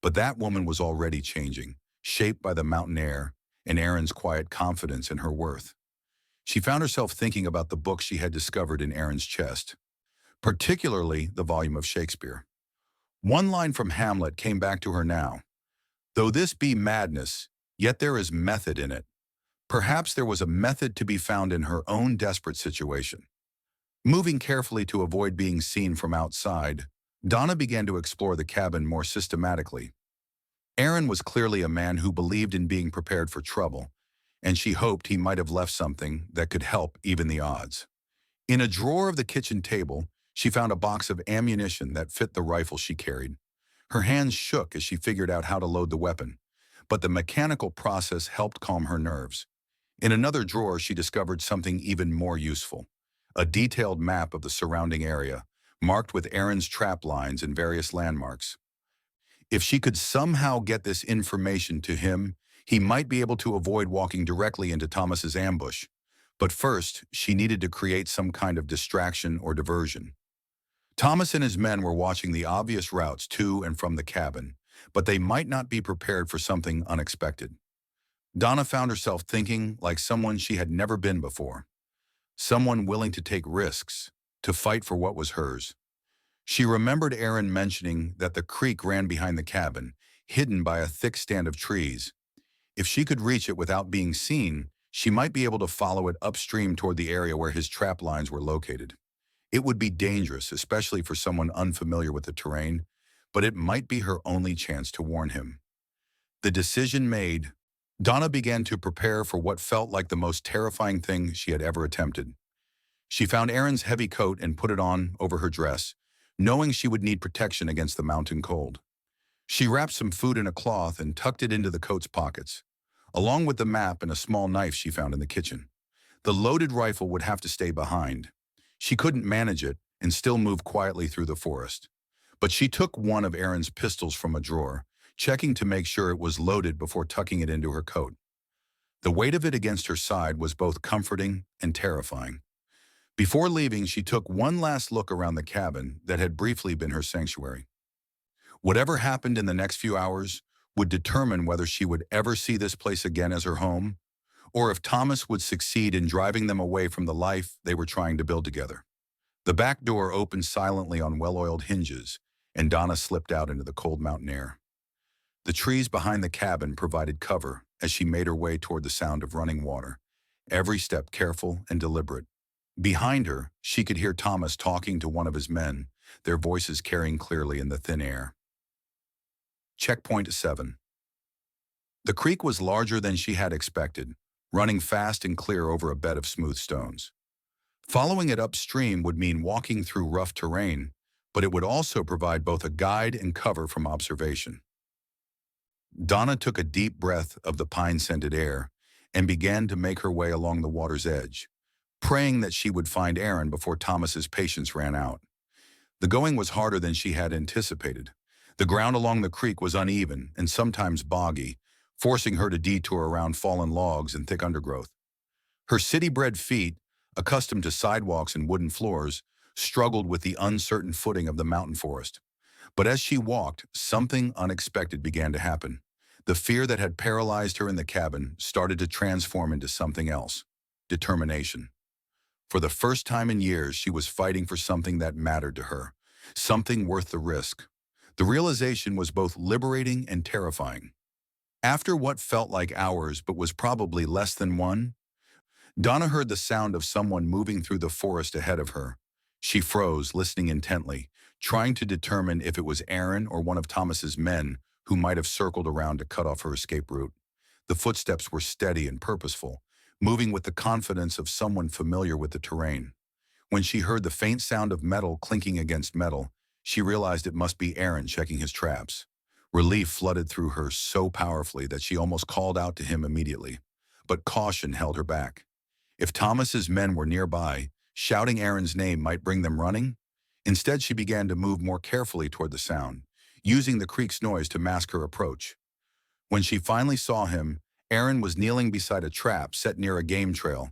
but that woman was already changing, shaped by the mountain air and Aaron's quiet confidence in her worth. She found herself thinking about the book she had discovered in Aaron's chest, particularly the volume of Shakespeare. One line from Hamlet came back to her now. "Though this be madness, yet there is method in it." Perhaps there was a method to be found in her own desperate situation. Moving carefully to avoid being seen from outside, Donna began to explore the cabin more systematically. Aaron was clearly a man who believed in being prepared for trouble, and she hoped he might have left something that could help even the odds. In a drawer of the kitchen table, she found a box of ammunition that fit the rifle she carried. Her hands shook as she figured out how to load the weapon, but the mechanical process helped calm her nerves. In another drawer, she discovered something even more useful, a detailed map of the surrounding area, marked with Aaron's trap lines and various landmarks. If she could somehow get this information to him, he might be able to avoid walking directly into Thomas's ambush. But first, she needed to create some kind of distraction or diversion. Thomas and his men were watching the obvious routes to and from the cabin, but they might not be prepared for something unexpected. Donna found herself thinking like someone she had never been before, someone willing to take risks, to fight for what was hers. She remembered Aaron mentioning that the creek ran behind the cabin, hidden by a thick stand of trees. If she could reach it without being seen, she might be able to follow it upstream toward the area where his trap lines were located. It would be dangerous, especially for someone unfamiliar with the terrain, but it might be her only chance to warn him. The decision made, Donna began to prepare for what felt like the most terrifying thing she had ever attempted. She found Aaron's heavy coat and put it on over her dress, knowing she would need protection against the mountain cold. She wrapped some food in a cloth and tucked it into the coat's pockets, along with the map and a small knife she found in the kitchen. The loaded rifle would have to stay behind. She couldn't manage it and still move quietly through the forest. But she took one of Aaron's pistols from a drawer, checking to make sure it was loaded before tucking it into her coat. The weight of it against her side was both comforting and terrifying. Before leaving, she took one last look around the cabin that had briefly been her sanctuary. Whatever happened in the next few hours would determine whether she would ever see this place again as her home, or if Thomas would succeed in driving them away from the life they were trying to build together. The back door opened silently on well-oiled hinges, and Donna slipped out into the cold mountain air. The trees behind the cabin provided cover as she made her way toward the sound of running water, every step careful and deliberate. Behind her, she could hear Thomas talking to one of his men, their voices carrying clearly in the thin air. Checkpoint 7. The creek was larger than she had expected, running fast and clear over a bed of smooth stones. Following it upstream would mean walking through rough terrain, but it would also provide both a guide and cover from observation. Donna took a deep breath of the pine-scented air and began to make her way along the water's edge, praying that she would find Aaron before Thomas's patience ran out. The going was harder than she had anticipated. The ground along the creek was uneven and sometimes boggy, forcing her to detour around fallen logs and thick undergrowth. Her city-bred feet, accustomed to sidewalks and wooden floors, struggled with the uncertain footing of the mountain forest. But as she walked, something unexpected began to happen. The fear that had paralyzed her in the cabin started to transform into something else: determination. For the first time in years, she was fighting for something that mattered to her, something worth the risk. The realization was both liberating and terrifying. After what felt like hours but was probably less than one, Donna heard the sound of someone moving through the forest ahead of her. She froze, listening intently, trying to determine if it was Aaron or one of Thomas's men who might have circled around to cut off her escape route. The footsteps were steady and purposeful, moving with the confidence of someone familiar with the terrain. When she heard the faint sound of metal clinking against metal, she realized it must be Aaron checking his traps. Relief flooded through her so powerfully that she almost called out to him immediately. But caution held her back. If Thomas's men were nearby, shouting Aaron's name might bring them running. Instead, she began to move more carefully toward the sound, using the creek's noise to mask her approach. When she finally saw him, Aaron was kneeling beside a trap set near a game trail,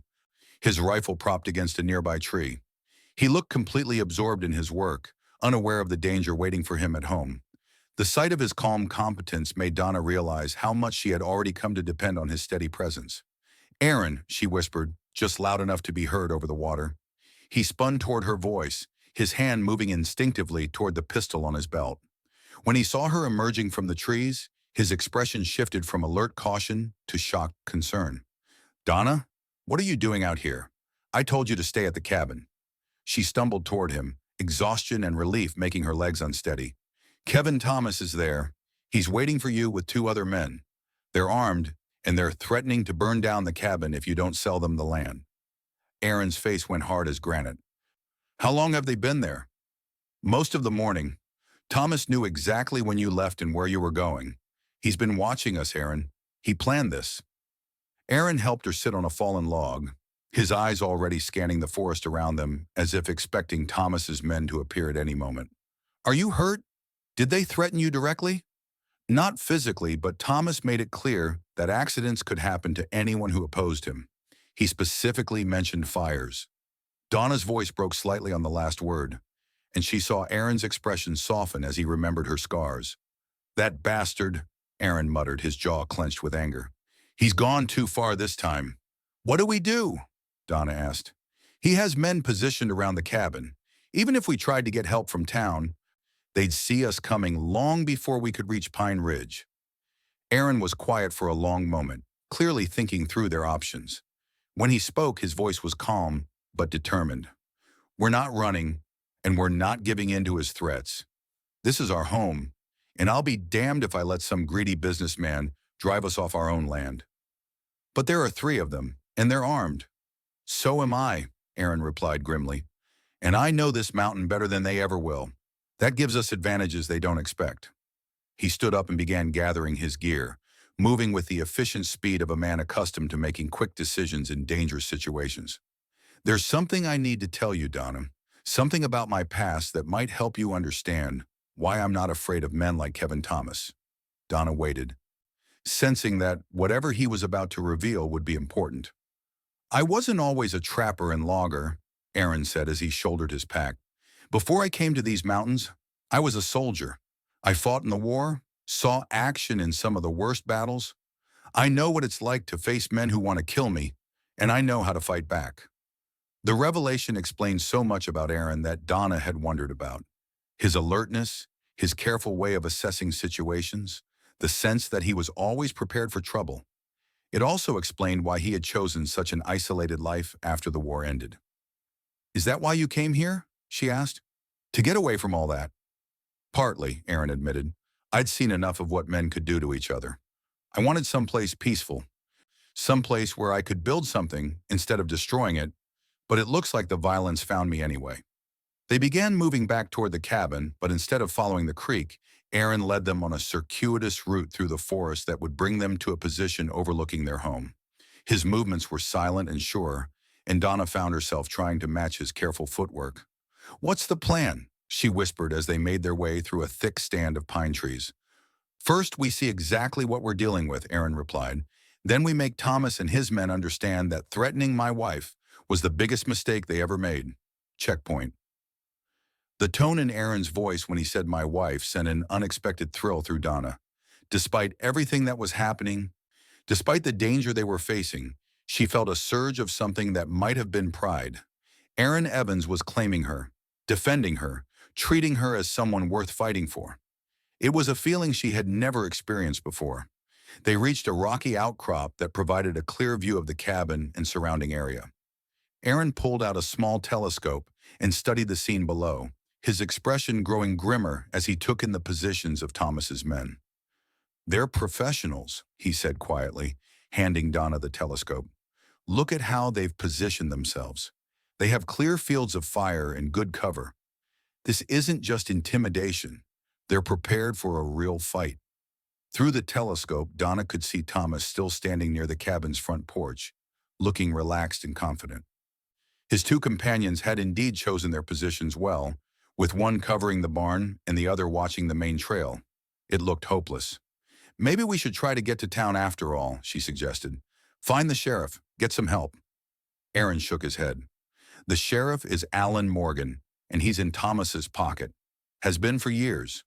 his rifle propped against a nearby tree. He looked completely absorbed in his work, unaware of the danger waiting for him at home. The sight of his calm competence made Donna realize how much she had already come to depend on his steady presence. "Aaron," she whispered, just loud enough to be heard over the water. He spun toward her voice, his hand moving instinctively toward the pistol on his belt. When he saw her emerging from the trees, his expression shifted from alert caution to shocked concern. "Donna, what are you doing out here? I told you to stay at the cabin." She stumbled toward him, exhaustion and relief making her legs unsteady. "Kevin Thomas is there. He's waiting for you with 2 other men. They're armed, and they're threatening to burn down the cabin if you don't sell them the land." Aaron's face went hard as granite. "How long have they been there?" "Most of the morning. Thomas knew exactly when you left and where you were going. He's been watching us, Aaron. He planned this." Aaron helped her sit on a fallen log, his eyes already scanning the forest around them as if expecting Thomas's men to appear at any moment. "Are you hurt? Did they threaten you directly?" "Not physically, but Thomas made it clear that accidents could happen to anyone who opposed him. He specifically mentioned fires." Donna's voice broke slightly on the last word. and she saw Aaron's expression soften as he remembered her scars. "That bastard," Aaron muttered, his jaw clenched with anger. "He's gone too far this time." "What do we do?" Donna asked. "He has men positioned around the cabin. Even if we tried to get help from town, they'd see us coming long before we could reach Pine Ridge." Aaron was quiet for a long moment, clearly thinking through their options. When he spoke, his voice was calm but determined. "We're not running, and we're not giving in to his threats. This is our home, and I'll be damned if I let some greedy businessman drive us off our own land." "But there are 3 of them, and they're armed." "So am I," Aaron replied grimly. "And I know this mountain better than they ever will. That gives us advantages they don't expect." He stood up and began gathering his gear, moving with the efficient speed of a man accustomed to making quick decisions in dangerous situations. "There's something I need to tell you, Donna. Something about my past that might help you understand why I'm not afraid of men like Kevin Thomas." Donna waited, sensing that whatever he was about to reveal would be important. "I wasn't always a trapper and logger," Aaron said as he shouldered his pack. "Before I came to these mountains, I was a soldier. I fought in the war, saw action in some of the worst battles. I know what it's like to face men who want to kill me, and I know how to fight back." The revelation explained so much about Aaron that Donna had wondered about. His alertness, his careful way of assessing situations, the sense that he was always prepared for trouble. It also explained why he had chosen such an isolated life after the war ended. "Is that why you came here?" she asked. "To get away from all that?" "Partly," Aaron admitted. "I'd seen enough of what men could do to each other. I wanted someplace peaceful, someplace where I could build something instead of destroying it, but it looks like the violence found me anyway." They began moving back toward the cabin, but instead of following the creek, Aaron led them on a circuitous route through the forest that would bring them to a position overlooking their home. His movements were silent and sure, and Donna found herself trying to match his careful footwork. "What's the plan?" she whispered as they made their way through a thick stand of pine trees. "First, we see exactly what we're dealing with," Aaron replied. "Then we make Thomas and his men understand that threatening my wife was the biggest mistake they ever made. Checkpoint." The tone in Aaron's voice when he said "my wife" sent an unexpected thrill through Donna. Despite everything that was happening, despite the danger they were facing, she felt a surge of something that might have been pride. Aaron Evans was claiming her, defending her, treating her as someone worth fighting for. It was a feeling she had never experienced before. They reached a rocky outcrop that provided a clear view of the cabin and surrounding area. Aaron pulled out a small telescope and studied the scene below, his expression growing grimmer as he took in the positions of Thomas's men. "They're professionals," he said quietly, handing Donna the telescope. "Look at how they've positioned themselves. They have clear fields of fire and good cover. This isn't just intimidation. They're prepared for a real fight." Through the telescope, Donna could see Thomas still standing near the cabin's front porch, looking relaxed and confident. His 2 companions had indeed chosen their positions well, with one covering the barn and the other watching the main trail. It looked hopeless. "Maybe we should try to get to town after all," she suggested. "Find the sheriff, get some help." Aaron shook his head. "The sheriff is Alan Morgan, and he's in Thomas's pocket. Has been for years.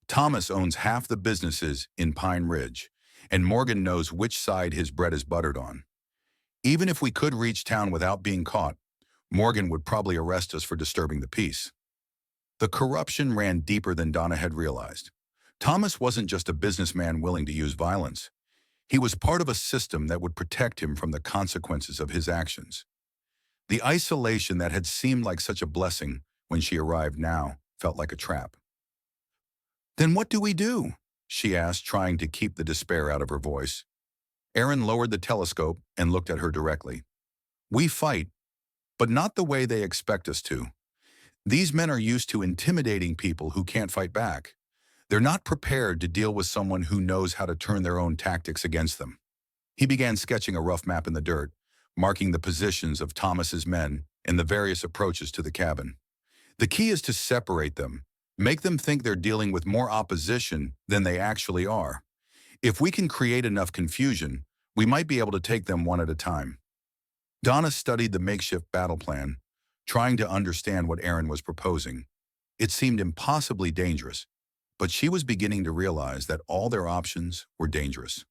Thomas owns half the businesses in Pine Ridge, and Morgan knows which side his bread is buttered on. Even if we could reach town without being caught, Morgan would probably arrest us for disturbing the peace." The corruption ran deeper than Donna had realized. Thomas wasn't just a businessman willing to use violence. He was part of a system that would protect him from the consequences of his actions. The isolation that had seemed like such a blessing when she arrived now felt like a trap. "Then what do we do?" she asked, trying to keep the despair out of her voice. Aaron lowered the telescope and looked at her directly. "We fight, but not the way they expect us to. These men are used to intimidating people who can't fight back. They're not prepared to deal with someone who knows how to turn their own tactics against them." He began sketching a rough map in the dirt, marking the positions of Thomas's men and the various approaches to the cabin. "The key is to separate them, make them think they're dealing with more opposition than they actually are. If we can create enough confusion, we might be able to take them one at a time." Donna studied the makeshift battle plan, trying to understand what Aaron was proposing. It seemed impossibly dangerous, but she was beginning to realize that all their options were dangerous.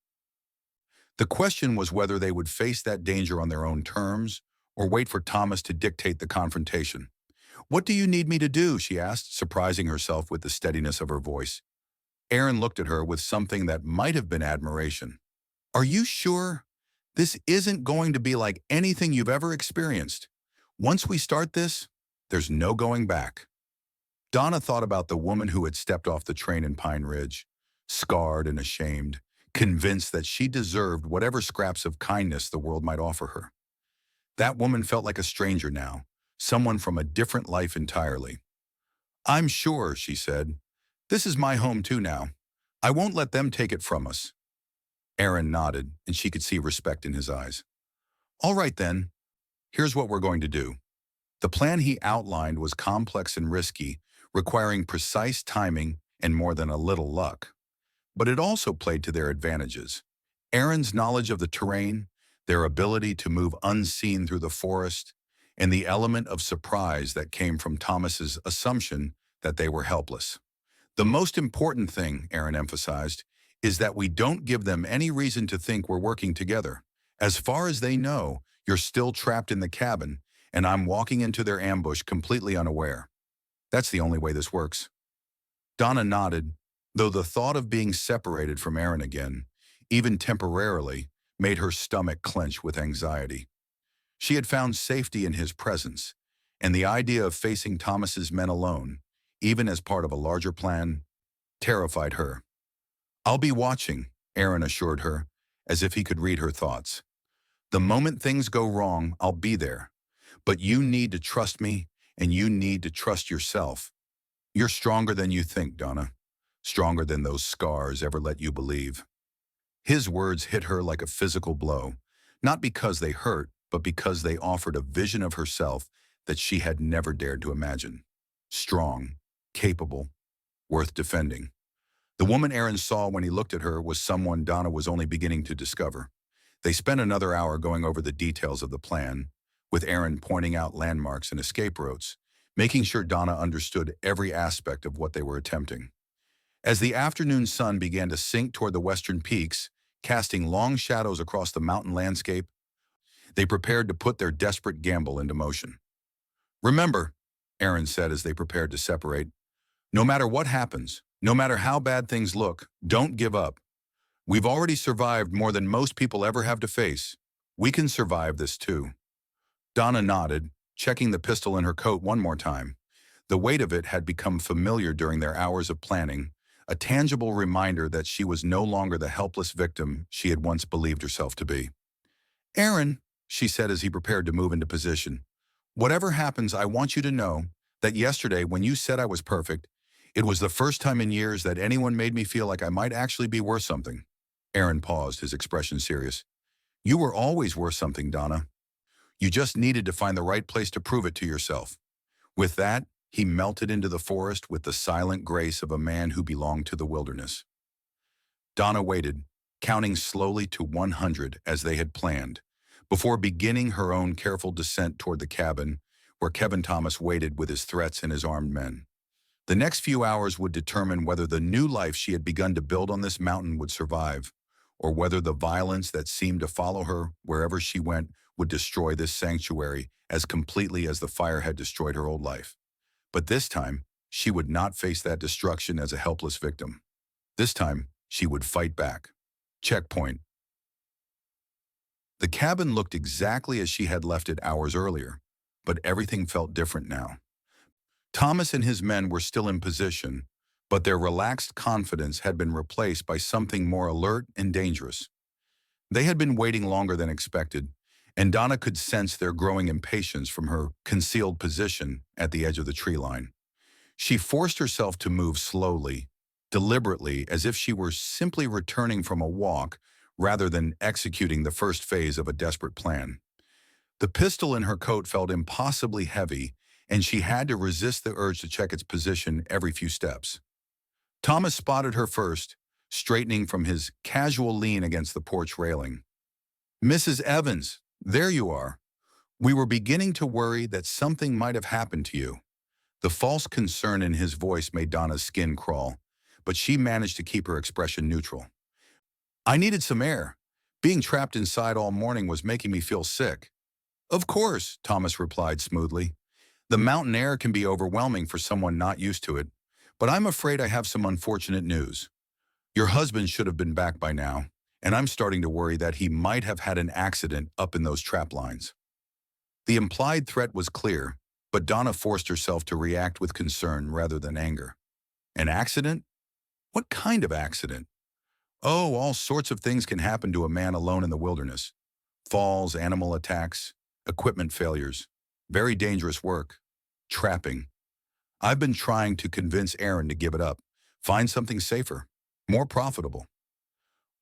The question was whether they would face that danger on their own terms or wait for Thomas to dictate the confrontation. "What do you need me to do?" she asked, surprising herself with the steadiness of her voice. Aaron looked at her with something that might have been admiration. "Are you sure? This isn't going to be like anything you've ever experienced. Once we start this, there's no going back." Donna thought about the woman who had stepped off the train in Pine Ridge, scarred and ashamed, convinced that she deserved whatever scraps of kindness the world might offer her. That woman felt like a stranger now, someone from a different life entirely. "I'm sure," she said. "This is my home too now. I won't let them take it from us." Aaron nodded, and she could see respect in his eyes. "All right then, here's what we're going to do." The plan he outlined was complex and risky, requiring precise timing and more than a little luck. But it also played to their advantages. Aaron's knowledge of the terrain, their ability to move unseen through the forest, and the element of surprise that came from Thomas's assumption that they were helpless. "The most important thing," Aaron emphasized, "is that we don't give them any reason to think we're working together. As far as they know, you're still trapped in the cabin, and I'm walking into their ambush completely unaware. That's the only way this works." Donna nodded, though the thought of being separated from Aaron again, even temporarily, made her stomach clench with anxiety. She had found safety in his presence, and the idea of facing Thomas's men alone, even as part of a larger plan, terrified her. "I'll be watching," Aaron assured her, as if he could read her thoughts. "The moment things go wrong, I'll be there. But you need to trust me, and you need to trust yourself. You're stronger than you think, Donna. Stronger than those scars ever let you believe." His words hit her like a physical blow, not because they hurt, but because they offered a vision of herself that she had never dared to imagine. Strong, capable, worth defending. The woman Aaron saw when he looked at her was someone Donna was only beginning to discover. They spent another hour going over the details of the plan, with Aaron pointing out landmarks and escape routes, making sure Donna understood every aspect of what they were attempting. As the afternoon sun began to sink toward the western peaks, casting long shadows across the mountain landscape, they prepared to put their desperate gamble into motion. "Remember," Aaron said as they prepared to separate, "no matter what happens, no matter how bad things look, don't give up. We've already survived more than most people ever have to face. We can survive this too." Donna nodded, checking the pistol in her coat one more time. The weight of it had become familiar during their hours of planning, a tangible reminder that she was no longer the helpless victim she had once believed herself to be. "Aaron," she said as he prepared to move into position, "whatever happens, I want you to know that yesterday when you said I was perfect, it was the first time in years that anyone made me feel like I might actually be worth something." Aaron paused, his expression serious. "You were always worth something, Donna. You just needed to find the right place to prove it to yourself." With that, he melted into the forest with the silent grace of a man who belonged to the wilderness. Donna waited, counting slowly to 100 as they had planned, before beginning her own careful descent toward the cabin, where Kevin Thomas waited with his threats and his armed men. The next few hours would determine whether the new life she had begun to build on this mountain would survive, or whether the violence that seemed to follow her wherever she went would destroy this sanctuary as completely as the fire had destroyed her old life. But this time, she would not face that destruction as a helpless victim. This time, she would fight back. Checkpoint. The cabin looked exactly as she had left it hours earlier, but everything felt different now. Thomas and his men were still in position, but their relaxed confidence had been replaced by something more alert and dangerous. They had been waiting longer than expected, and Donna could sense their growing impatience from her concealed position at the edge of the tree line. She forced herself to move slowly, deliberately, as if she were simply returning from a walk rather than executing the first phase of a desperate plan. The pistol in her coat felt impossibly heavy, and she had to resist the urge to check its position every few steps. Thomas spotted her first, straightening from his casual lean against the porch railing. "Mrs. Evans, there you are. We were beginning to worry that something might have happened to you." The false concern in his voice made Donna's skin crawl, but she managed to keep her expression neutral. I needed some air. Being trapped inside all morning was making me feel sick. Of course, Thomas replied smoothly. The mountain air can be overwhelming for someone not used to it, but I'm afraid I have some unfortunate news. Your husband should have been back by now, and I'm starting to worry that he might have had an accident up in those trap lines. The implied threat was clear, but Donna forced herself to react with concern rather than anger. An accident? What kind of accident? Oh, all sorts of things can happen to a man alone in the wilderness. Falls, animal attacks, equipment failures, very dangerous work, trapping. I've been trying to convince Aaron to give it up, find something safer, more profitable.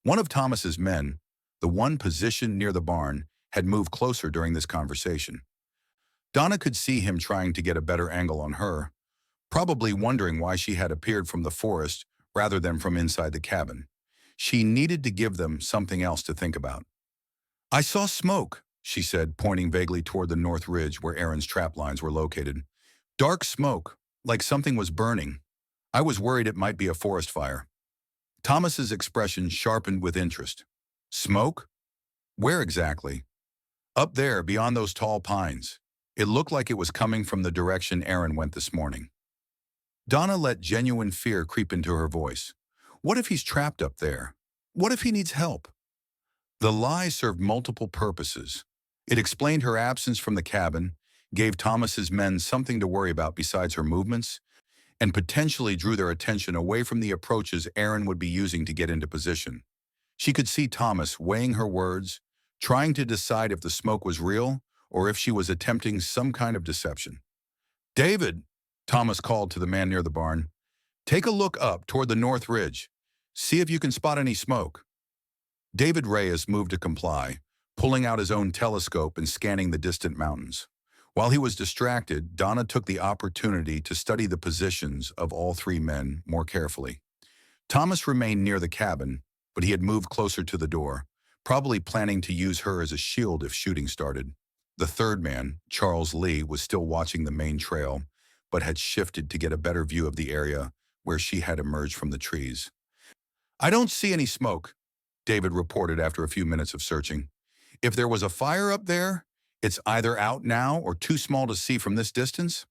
One of Thomas's men, the one positioned near the barn, had moved closer during this conversation. Donna could see him trying to get a better angle on her, probably wondering why she had appeared from the forest rather than from inside the cabin. She needed to give them something else to think about. I saw smoke, she said, pointing vaguely toward the north ridge where Aaron's trap lines were located. Dark smoke, like something was burning. I was worried it might be a forest fire. Thomas's expression sharpened with interest. Smoke? Where exactly? Up there, beyond those tall pines. It looked like it was coming from the direction Aaron went this morning. Donna let genuine fear creep into her voice. What if he's trapped up there? What if he needs help? The lie served multiple purposes. It explained her absence from the cabin, gave Thomas's men something to worry about besides her movements, and potentially drew their attention away from the approaches Aaron would be using to get into position. She could see Thomas weighing her words, trying to decide if the smoke was real or if she was attempting some kind of deception. David, Thomas called to the man near the barn, take a look up toward the north ridge. See if you can spot any smoke. David Reyes moved to comply, pulling out his own telescope and scanning the distant mountains. While he was distracted, Donna took the opportunity to study the positions of all three men more carefully. Thomas remained near the cabin, but he had moved closer to the door, probably planning to use her as a shield if shooting started. The third man, Charles Lee, was still watching the main trail, but had shifted to get a better view of the area where she had emerged from the trees. I don't see any smoke, David reported after a few minutes of searching. If there was a fire up there, it's either out now or too small to see from this distance.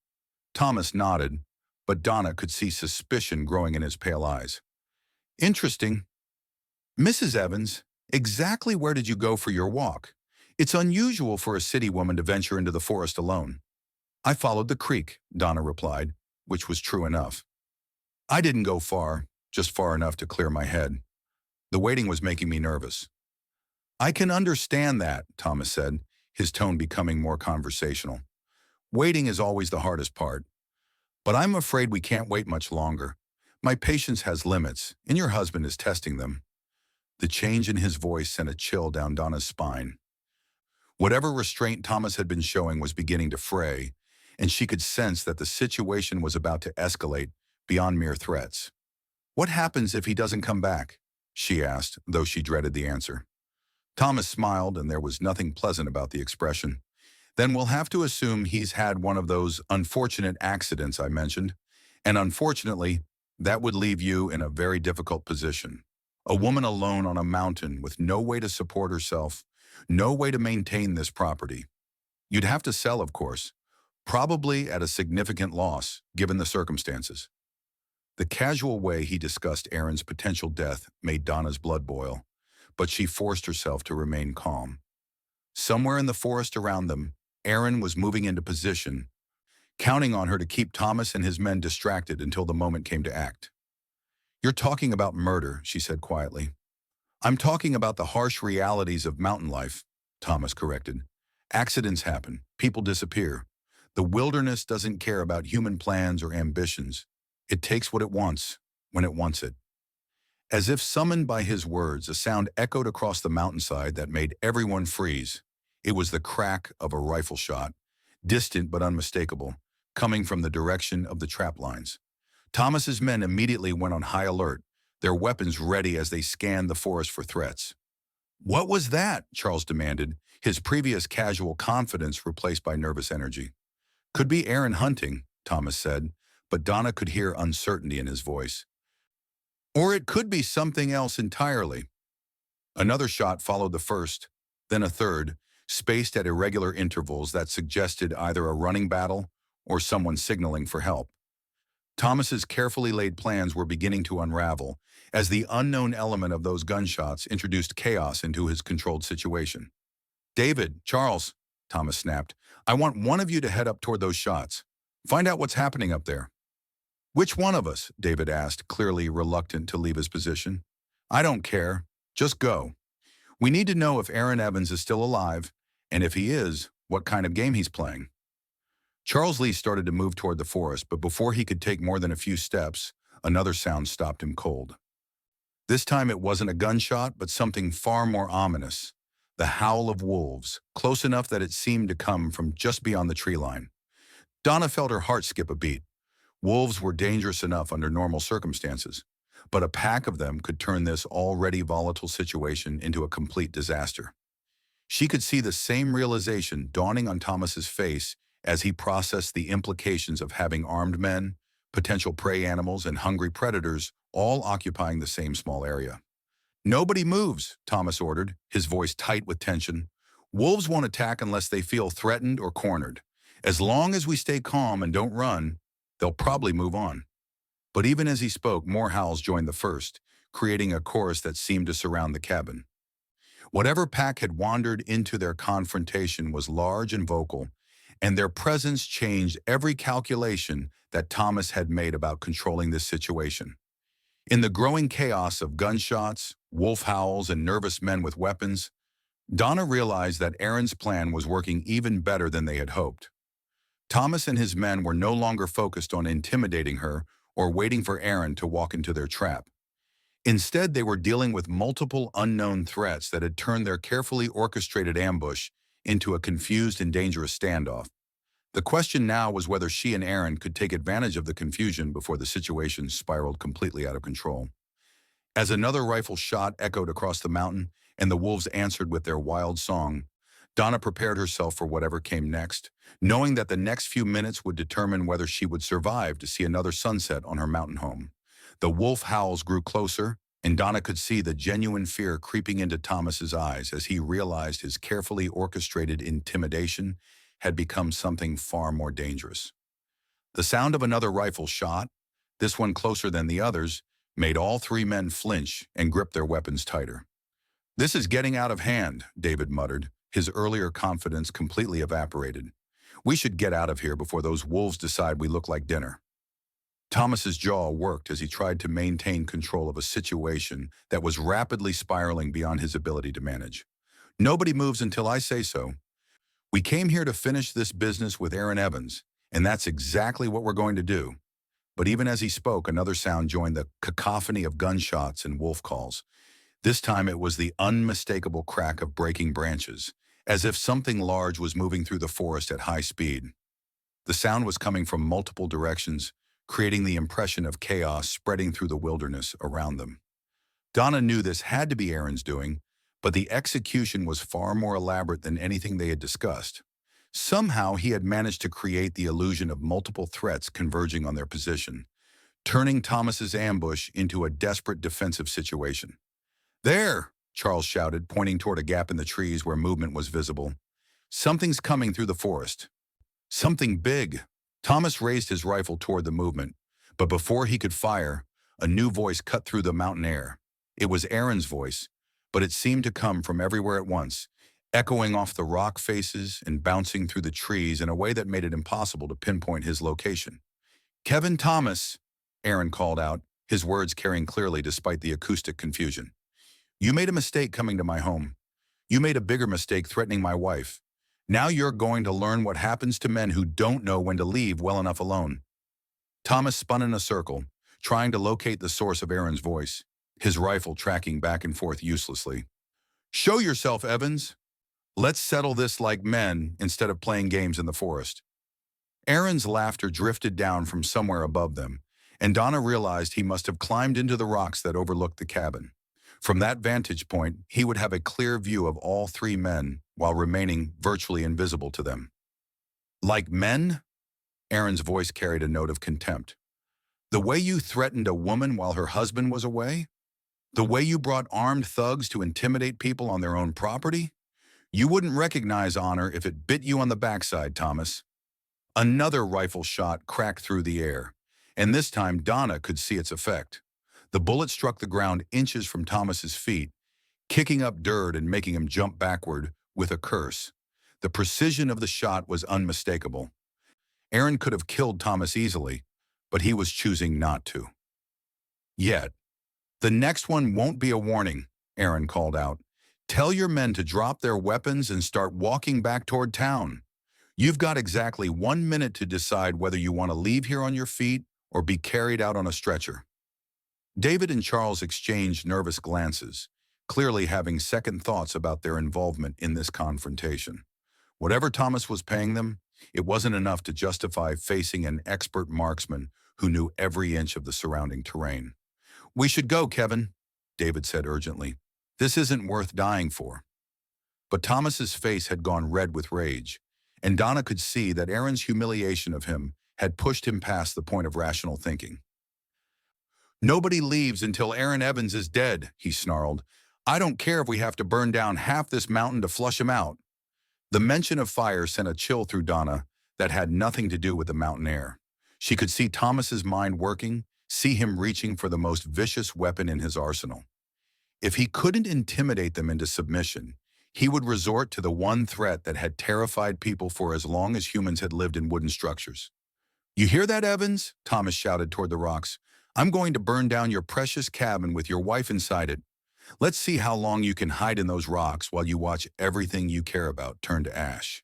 Thomas nodded, but Donna could see suspicion growing in his pale eyes. Interesting. Mrs. Evans, exactly where did you go for your walk? It's unusual for a city woman to venture into the forest alone. I followed the creek, Donna replied, which was true enough. I didn't go far, just far enough to clear my head. The waiting was making me nervous. I can understand that, Thomas said, his tone becoming more conversational. Waiting is always the hardest part. But I'm afraid we can't wait much longer. My patience has limits, and your husband is testing them. The change in his voice sent a chill down Donna's spine. Whatever restraint Thomas had been showing was beginning to fray, and she could sense that the situation was about to escalate beyond mere threats. What happens if he doesn't come back? She asked, though she dreaded the answer. Thomas smiled, and there was nothing pleasant about the expression. Then we'll have to assume he's had one of those unfortunate accidents I mentioned, and unfortunately, that would leave you in a very difficult position. A woman alone on a mountain with no way to support herself, no way to maintain this property. You'd have to sell, of course, probably at a significant loss, given the circumstances. The casual way he discussed Aaron's potential death made Donna's blood boil, but she forced herself to remain calm. Somewhere in the forest around them, Aaron was moving into position, counting on her to keep Thomas and his men distracted until the moment came to act. You're talking about murder, she said quietly. I'm talking about the harsh realities of mountain life, Thomas corrected. Accidents happen, people disappear. The wilderness doesn't care about human plans or ambitions. It takes what it wants, when it wants it. As if summoned by his words, a sound echoed across the mountainside that made everyone freeze. It was the crack of a rifle shot, distant but unmistakable, coming from the direction of the trap lines. Thomas's men immediately went on high alert, their weapons ready as they scanned the forest for threats. What was that? Charles demanded, his previous casual confidence replaced by nervous energy. Could be Aaron hunting, Thomas said, but Donna could hear uncertainty in his voice. Or it could be something else entirely. Another shot followed the first, then a third, spaced at irregular intervals that suggested either a running battle or someone signaling for help. Thomas's carefully laid plans were beginning to unravel as the unknown element of those gunshots introduced chaos into his controlled situation. David, Charles, Thomas snapped, I want one of you to head up toward those shots. Find out what's happening up there. Which one of us? David asked, clearly reluctant to leave his position. I don't care. Just go. We need to know if Aaron Evans is still alive, and if he is, what kind of game he's playing. Charles Lee started to move toward the forest, but before he could take more than a few steps, another sound stopped him cold. This time it wasn't a gunshot, but something far more ominous. The howl of wolves, close enough that it seemed to come from just beyond the tree line. Donna felt her heart skip a beat. Wolves were dangerous enough under normal circumstances, but a pack of them could turn this already volatile situation into a complete disaster. She could see the same realization dawning on Thomas's face as he processed the implications of having armed men, potential prey animals, and hungry predators all occupying the same small area. Nobody moves, Thomas ordered, his voice tight with tension. Wolves won't attack unless they feel threatened or cornered. As long as we stay calm and don't run, they'll probably move on. But even as he spoke, more howls joined the first, creating a chorus that seemed to surround the cabin. Whatever pack had wandered into their confrontation was large and vocal, and their presence changed every calculation that Thomas had made about controlling this situation. In the growing chaos of gunshots, wolf howls, and nervous men with weapons, Donna realized that Aaron's plan was working even better than they had hoped. Thomas and his men were no longer focused on intimidating her or waiting for Aaron to walk into their trap. Instead, they were dealing with multiple unknown threats that had turned their carefully orchestrated ambush into a confused and dangerous standoff. The question now was whether she and Aaron could take advantage of the confusion before the situation spiraled completely out of control. As another rifle shot echoed across the mountain and the wolves answered with their wild song, Donna prepared herself for whatever came next, knowing that the next few minutes would determine whether she would survive to see another sunset on her mountain home. The wolf howls grew closer, and Donna could see the genuine fear creeping into Thomas's eyes as he realized his carefully orchestrated intimidation had become something far more dangerous. The sound of another rifle shot, this one closer than the others, made all three men flinch and grip their weapons tighter. This is getting out of hand, David muttered, his earlier confidence completely evaporated. We should get out of here before those wolves decide we look like dinner. Thomas's jaw worked as he tried to maintain control of a situation that was rapidly spiraling beyond his ability to manage. Nobody moves until I say so. We came here to finish this business with Aaron Evans, and that's exactly what we're going to do. But even as he spoke, another sound joined the cacophony of gunshots and wolf calls. This time it was the unmistakable crack of breaking branches, as if something large was moving through the forest at high speed. The sound was coming from multiple directions, creating the impression of chaos spreading through the wilderness around them. Donna knew this had to be Aaron's doing, but the execution was far more elaborate than anything they had discussed. Somehow he had managed to create the illusion of multiple threats converging on their position, turning Thomas's ambush into a desperate defensive situation. There, Charles shouted, pointing toward a gap in the trees where movement was visible. Something's coming through the forest. Something big. Thomas raised his rifle toward the movement, but before he could fire, a new voice cut through the mountain air. It was Aaron's voice, but it seemed to come from everywhere at once, echoing off the rock faces and bouncing through the trees in a way that made it impossible to pinpoint his location. Kevin Thomas, Aaron called out, his words carrying clearly despite the acoustic confusion. You made a mistake coming to my home. You made a bigger mistake threatening my wife. Now you're going to learn what happens to men who don't know when to leave well enough alone. Thomas spun in a circle, trying to locate the source of Aaron's voice, his rifle tracking back and forth uselessly. Show yourself, Evans. Let's settle this like men instead of playing games in the forest. Aaron's laughter drifted down from somewhere above them, and Donna realized he must have climbed into the rocks that overlooked the cabin. From that vantage point, he would have a clear view of all three men while remaining virtually invisible to them. Like men? Aaron's voice carried a note of contempt. The way you threatened a woman while her husband was away? The way you brought armed thugs to intimidate people on their own property? You wouldn't recognize honor if it bit you on the backside, Thomas. Another rifle shot cracked through the air, and this time Donna could see its effect. The bullet struck the ground inches from Thomas's feet, kicking up dirt and making him jump backward with a curse. The precision of the shot was unmistakable. Aaron could have killed Thomas easily, but he was choosing not to. Yet, the next one won't be a warning, Aaron called out. Tell your men to drop their weapons and start walking back toward town. You've got exactly 1 minute to decide whether you want to leave here on your feet or be carried out on a stretcher. David and Charles exchanged nervous glances, clearly having second thoughts about their involvement in this confrontation. Whatever Thomas was paying them, it wasn't enough to justify facing an expert marksman who knew every inch of the surrounding terrain. We should go, Kevin, David said urgently. This isn't worth dying for. But Thomas's face had gone red with rage, and Donna could see that Aaron's humiliation of him had pushed him past the point of rational thinking. Nobody leaves until Aaron Evans is dead, he snarled. I don't care if we have to burn down half this mountain to flush him out. The mention of fire sent a chill through Donna that had nothing to do with the mountain air. She could see Thomas's mind working, see him reaching for the most vicious weapon in his arsenal. If he couldn't intimidate them into submission, he would resort to the one threat that had terrified people for as long as humans had lived in wooden structures. You hear that, Evans? Thomas shouted toward the rocks. I'm going to burn down your precious cabin with your wife inside it. Let's see how long you can hide in those rocks while you watch everything you care about turn to ash.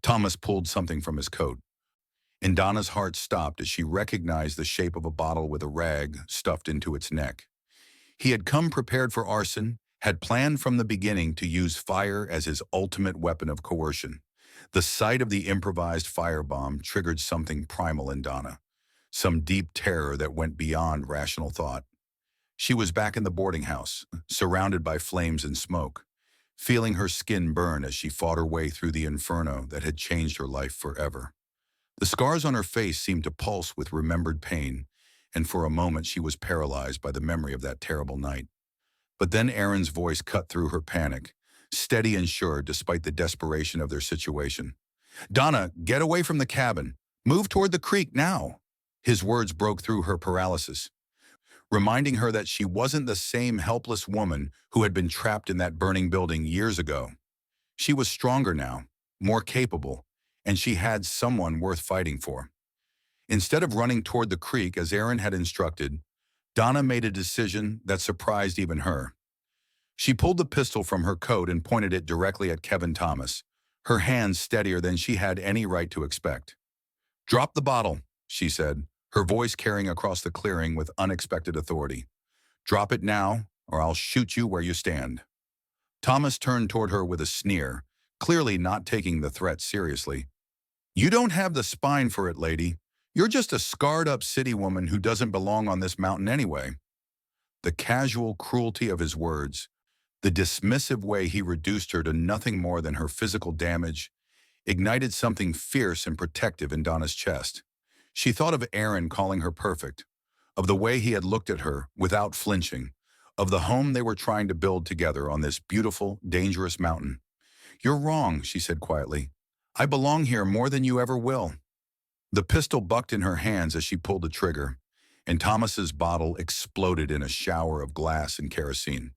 Thomas pulled something from his coat, and Donna's heart stopped as she recognized the shape of a bottle with a rag stuffed into its neck. He had come prepared for arson, had planned from the beginning to use fire as his ultimate weapon of coercion. The sight of the improvised firebomb triggered something primal in Donna, some deep terror that went beyond rational thought. She was back in the boarding house, surrounded by flames and smoke, feeling her skin burn as she fought her way through the inferno that had changed her life forever. The scars on her face seemed to pulse with remembered pain, and for a moment she was paralyzed by the memory of that terrible night. But then Aaron's voice cut through her panic, steady and sure despite the desperation of their situation. Donna, get away from the cabin. Move toward the creek now. His words broke through her paralysis, reminding her that she wasn't the same helpless woman who had been trapped in that burning building years ago. She was stronger now, more capable, and she had someone worth fighting for. Instead of running toward the creek as Aaron had instructed, Donna made a decision that surprised even her. She pulled the pistol from her coat and pointed it directly at Kevin Thomas, her hands steadier than she had any right to expect. Drop the bottle, she said, her voice carrying across the clearing with unexpected authority. Drop it now, or I'll shoot you where you stand. Thomas turned toward her with a sneer, clearly not taking the threat seriously. You don't have the spine for it, lady. You're just a scarred-up city woman who doesn't belong on this mountain anyway. The casual cruelty of his words, the dismissive way he reduced her to nothing more than her physical damage, ignited something fierce and protective in Donna's chest. She thought of Aaron calling her perfect, of the way he had looked at her without flinching, of the home they were trying to build together on this beautiful, dangerous mountain. You're wrong, she said quietly. I belong here more than you ever will. The pistol bucked in her hands as she pulled the trigger, and Thomas's bottle exploded in a shower of glass and kerosene.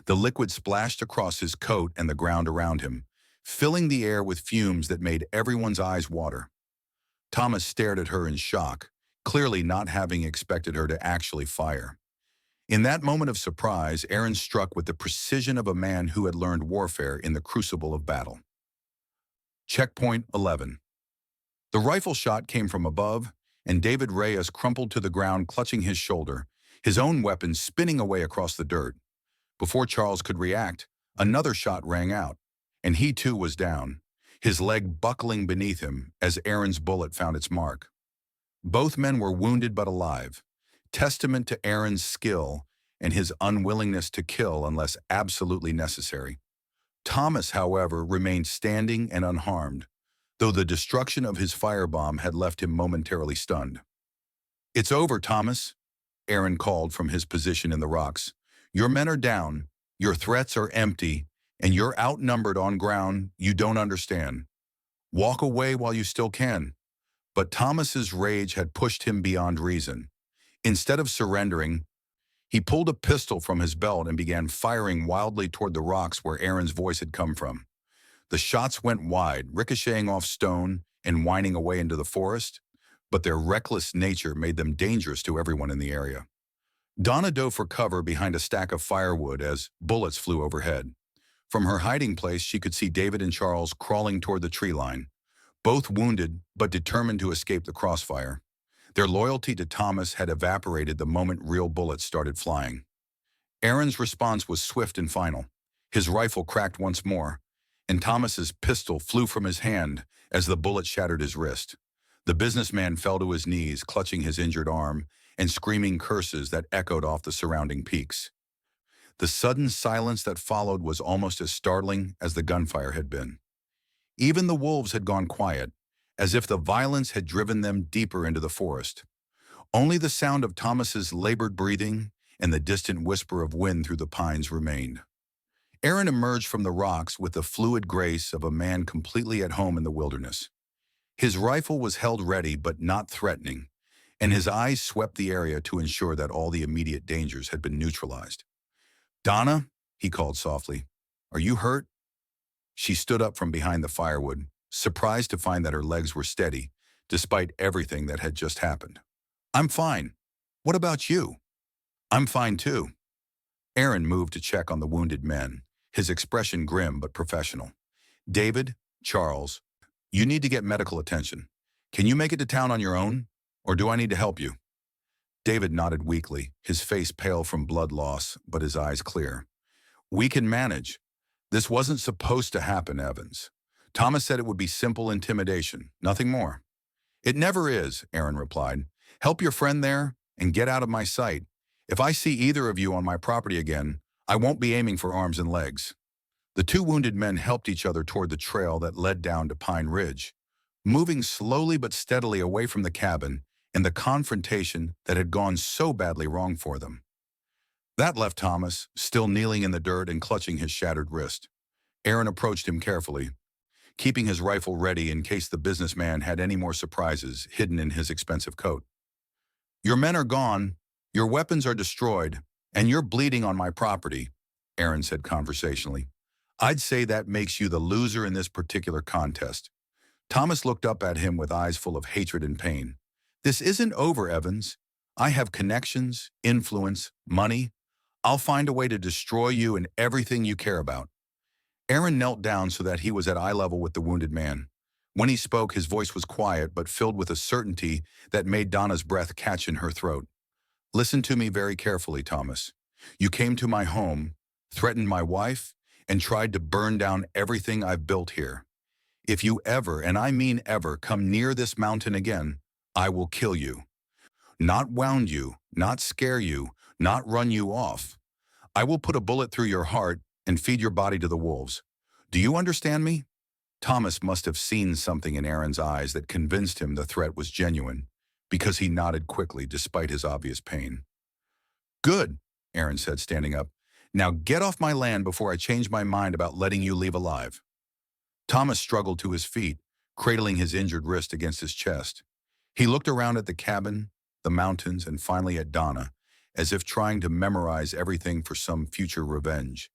The liquid splashed across his coat and the ground around him, filling the air with fumes that made everyone's eyes water. Thomas stared at her in shock, clearly not having expected her to actually fire. In that moment of surprise, Aaron struck with the precision of a man who had learned warfare in the crucible of battle. Checkpoint 11. The rifle shot came from above, and David Reyes crumpled to the ground, clutching his shoulder, his own weapon spinning away across the dirt. Before Charles could react, another shot rang out, and he too was down, his leg buckling beneath him as Aaron's bullet found its mark. Both men were wounded but alive, testament to Aaron's skill and his unwillingness to kill unless absolutely necessary. Thomas, however, remained standing and unharmed, though the destruction of his firebomb had left him momentarily stunned. "It's over, Thomas," Aaron called from his position in the rocks. "Your men are down, your threats are empty, and you're outnumbered on ground you don't understand. Walk away while you still can." But Thomas's rage had pushed him beyond reason. Instead of surrendering, he pulled a pistol from his belt and began firing wildly toward the rocks where Aaron's voice had come from. The shots went wide, ricocheting off stone and whining away into the forest, but their reckless nature made them dangerous to everyone in the area. Donna dove for cover behind a stack of firewood as bullets flew overhead. From her hiding place, she could see David and Charles crawling toward the tree line, both wounded but determined to escape the crossfire. Their loyalty to Thomas had evaporated the moment real bullets started flying. Aaron's response was swift and final. His rifle cracked once more, and Thomas's pistol flew from his hand as the bullet shattered his wrist. The businessman fell to his knees, clutching his injured arm and screaming curses that echoed off the surrounding peaks. The sudden silence that followed was almost as startling as the gunfire had been. Even the wolves had gone quiet, as if the violence had driven them deeper into the forest. Only the sound of Thomas's labored breathing and the distant whisper of wind through the pines remained. Aaron emerged from the rocks with the fluid grace of a man completely at home in the wilderness. His rifle was held ready but not threatening, and his eyes swept the area to ensure that all the immediate dangers had been neutralized. "Donna," he called softly, "are you hurt?" She stood up from behind the firewood, surprised to find that her legs were steady, despite everything that had just happened. "I'm fine. What about you?" "I'm fine too." Aaron moved to check on the wounded men, his expression grim but professional. "David, Charles, you need to get medical attention. Can you make it to town on your own, or do I need to help you?" David nodded weakly, his face pale from blood loss, but his eyes clear. "We can manage. This wasn't supposed to happen, Evans. Thomas said it would be simple intimidation, nothing more." "It never is," Aaron replied. "Help your friend there and get out of my sight. If I see either of you on my property again, I won't be aiming for arms and legs." The two wounded men helped each other toward the trail that led down to Pine Ridge, moving slowly but steadily away from the cabin and the confrontation that had gone so badly wrong for them. That left Thomas, still kneeling in the dirt and clutching his shattered wrist. Aaron approached him carefully, keeping his rifle ready in case the businessman had any more surprises hidden in his expensive coat. "Your men are gone, your weapons are destroyed, and you're bleeding on my property," Aaron said conversationally. "I'd say that makes you the loser in this particular contest." Thomas looked up at him with eyes full of hatred and pain. "This isn't over, Evans. I have connections, influence, money. I'll find a way to destroy you and everything you care about." Aaron knelt down so that he was at eye level with the wounded man. When he spoke, his voice was quiet but filled with a certainty that made Donna's breath catch in her throat. "Listen to me very carefully, Thomas. You came to my home, threatened my wife, and tried to burn down everything I've built here. If you ever, and I mean ever, come near this mountain again, I will kill you. Not wound you, not scare you, not run you off. I will put a bullet through your heart and feed your body to the wolves. Do you understand me?" Thomas must have seen something in Aaron's eyes that convinced him the threat was genuine, because he nodded quickly despite his obvious pain. "Good," Aaron said, standing up. "Now get off my land before I change my mind about letting you leave alive." Thomas struggled to his feet, cradling his injured wrist against his chest. He looked around at the cabin, the mountains, and finally at Donna, as if trying to memorize everything for some future revenge.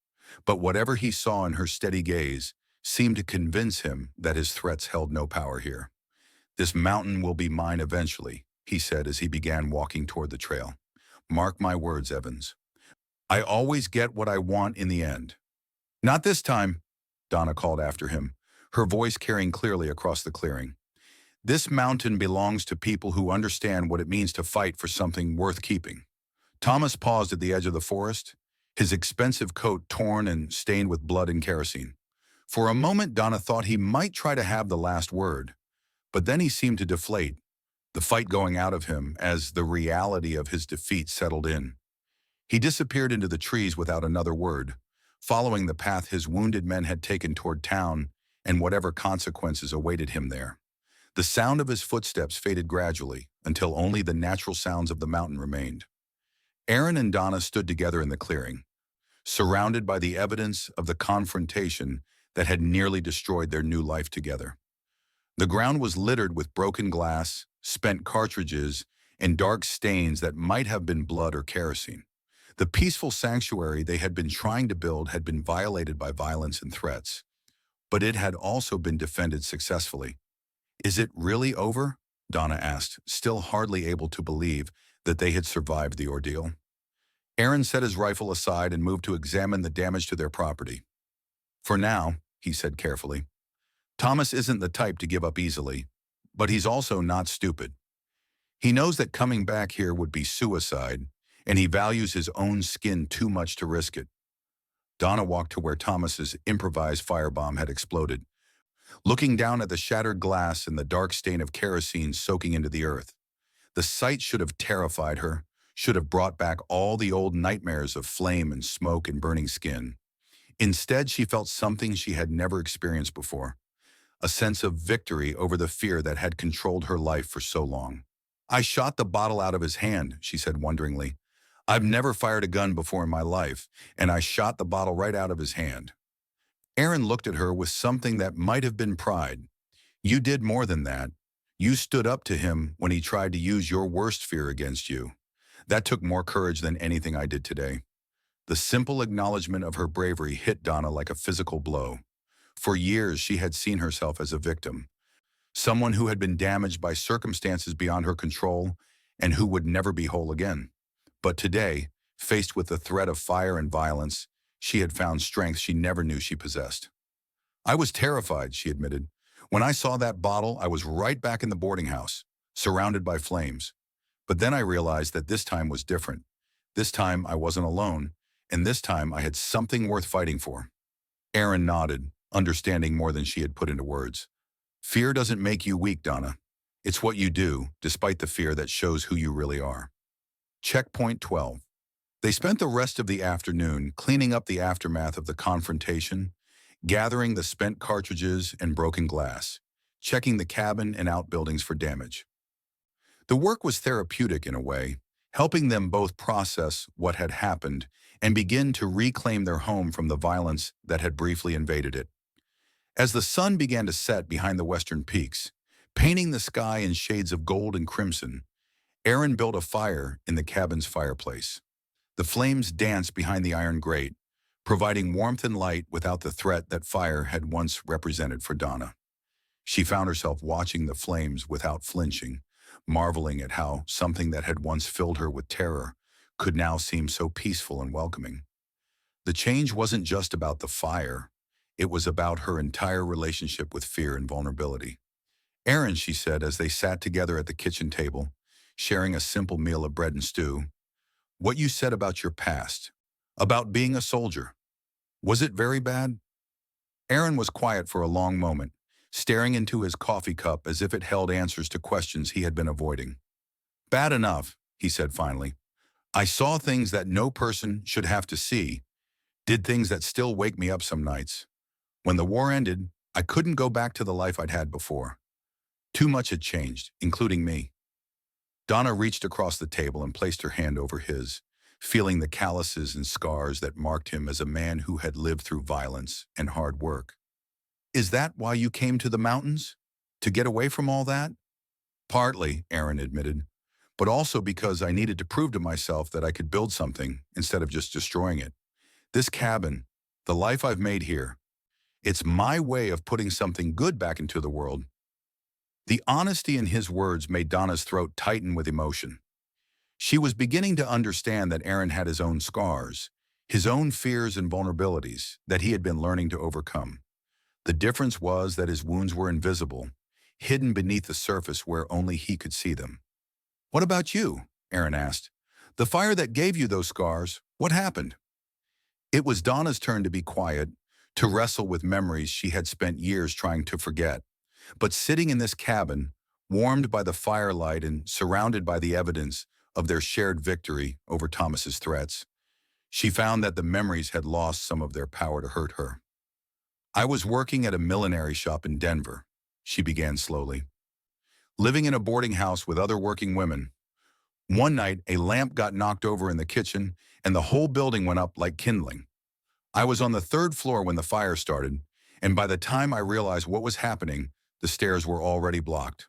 But whatever he saw in her steady gaze seemed to convince him that his threats held no power here. "This mountain will be mine eventually," he said as he began walking toward the trail. "Mark my words, Evans. I always get what I want in the end." "Not this time," Donna called after him, her voice carrying clearly across the clearing. "This mountain belongs to people who understand what it means to fight for something worth keeping." Thomas paused at the edge of the forest, his expensive coat torn and stained with blood and kerosene. For a moment, Donna thought he might try to have the last word, but then he seemed to deflate, the fight going out of him as the reality of his defeat settled in. He disappeared into the trees without another word, following the path his wounded men had taken toward town and whatever consequences awaited him there. The sound of his footsteps faded gradually until only the natural sounds of the mountain remained. Aaron and Donna stood together in the clearing, surrounded by the evidence of the confrontation that had nearly destroyed their new life together. The ground was littered with broken glass, spent cartridges, and dark stains that might have been blood or kerosene. The peaceful sanctuary they had been trying to build had been violated by violence and threats, but it had also been defended successfully. "Is it really over?" Donna asked, still hardly able to believe that they had survived the ordeal. Aaron set his rifle aside and moved to examine the damage to their property. "For now," he said carefully. "Thomas isn't the type to give up easily, but he's also not stupid. He knows that coming back here would be suicide, and he values his own skin too much to risk it." Donna walked to where Thomas's improvised firebomb had exploded, looking down at the shattered glass and the dark stain of kerosene soaking into the earth. The sight should have terrified her, should have brought back all the old nightmares of flame and smoke and burning skin. Instead, she felt something she had never experienced before, a sense of victory over the fear that had controlled her life for so long. "I shot the bottle out of his hand," she said wonderingly. "I've never fired a gun before in my life, and I shot the bottle right out of his hand." Aaron looked at her with something that might have been pride. "You did more than that. You stood up to him when he tried to use your worst fear against you. That took more courage than anything I did today." The simple acknowledgement of her bravery hit Donna like a physical blow. For years, she had seen herself as a victim, someone who had been damaged by circumstances beyond her control and who would never be whole again. But today, faced with the threat of fire and violence, she had found strength she never knew she possessed. "I was terrified," she admitted. "When I saw that bottle, I was right back in the boarding house, surrounded by flames. But then I realized that this time was different. This time I wasn't alone, and this time I had something worth fighting for." Aaron nodded, understanding more than she had put into words. "Fear doesn't make you weak, Donna. It's what you do, despite the fear, that shows who you really are." Checkpoint 12. They spent the rest of the afternoon cleaning up the aftermath of the confrontation, gathering the spent cartridges and broken glass, checking the cabin and outbuildings for damage. The work was therapeutic in a way, helping them both process what had happened and begin to reclaim their home from the violence that had briefly invaded it. As the sun began to set behind the western peaks, painting the sky in shades of gold and crimson, Aaron built a fire in the cabin's fireplace. The flames danced behind the iron grate, providing warmth and light without the threat that fire had once represented for Donna. She found herself watching the flames without flinching, marveling at how something that had once filled her with terror could now seem so peaceful and welcoming. The change wasn't just about the fire. It was about her entire relationship with fear and vulnerability. "Aaron," she said as they sat together at the kitchen table, sharing a simple meal of bread and stew, "what you said about your past, about being a soldier, was it very bad?" Aaron was quiet for a long moment, staring into his coffee cup as if it held answers to questions he had been avoiding. "Bad enough," he said finally. "I saw things that no person should have to see, did things that still wake me up some nights. When the war ended, I couldn't go back to the life I'd had before. Too much had changed, including me." Donna reached across the table and placed her hand over his, feeling the calluses and scars that marked him as a man who had lived through violence and hard work. "Is that why you came to the mountains? To get away from all that?" "Partly," Aaron admitted, "but also because I needed to prove to myself that I could build something instead of just destroying it. This cabin, the life I've made here, it's my way of putting something good back into the world." The honesty in his words made Donna's throat tighten with emotion. She was beginning to understand that Aaron had his own scars, his own fears and vulnerabilities that he had been learning to overcome. The difference was that his wounds were invisible, hidden beneath the surface where only he could see them. "What about you?" Aaron asked. "The fire that gave you those scars, what happened?" It was Donna's turn to be quiet, to wrestle with memories she had spent years trying to forget. But sitting in this cabin, warmed by the firelight and surrounded by the evidence of their shared victory over Thomas's threats, she found that the memories had lost some of their power to hurt her. I was working at a millinery shop in Denver, she began slowly, living in a boarding house with other working women. One night, a lamp got knocked over in the kitchen, and the whole building went up like kindling. I was on the third floor when the fire started, and by the time I realized what was happening, the stairs were already blocked.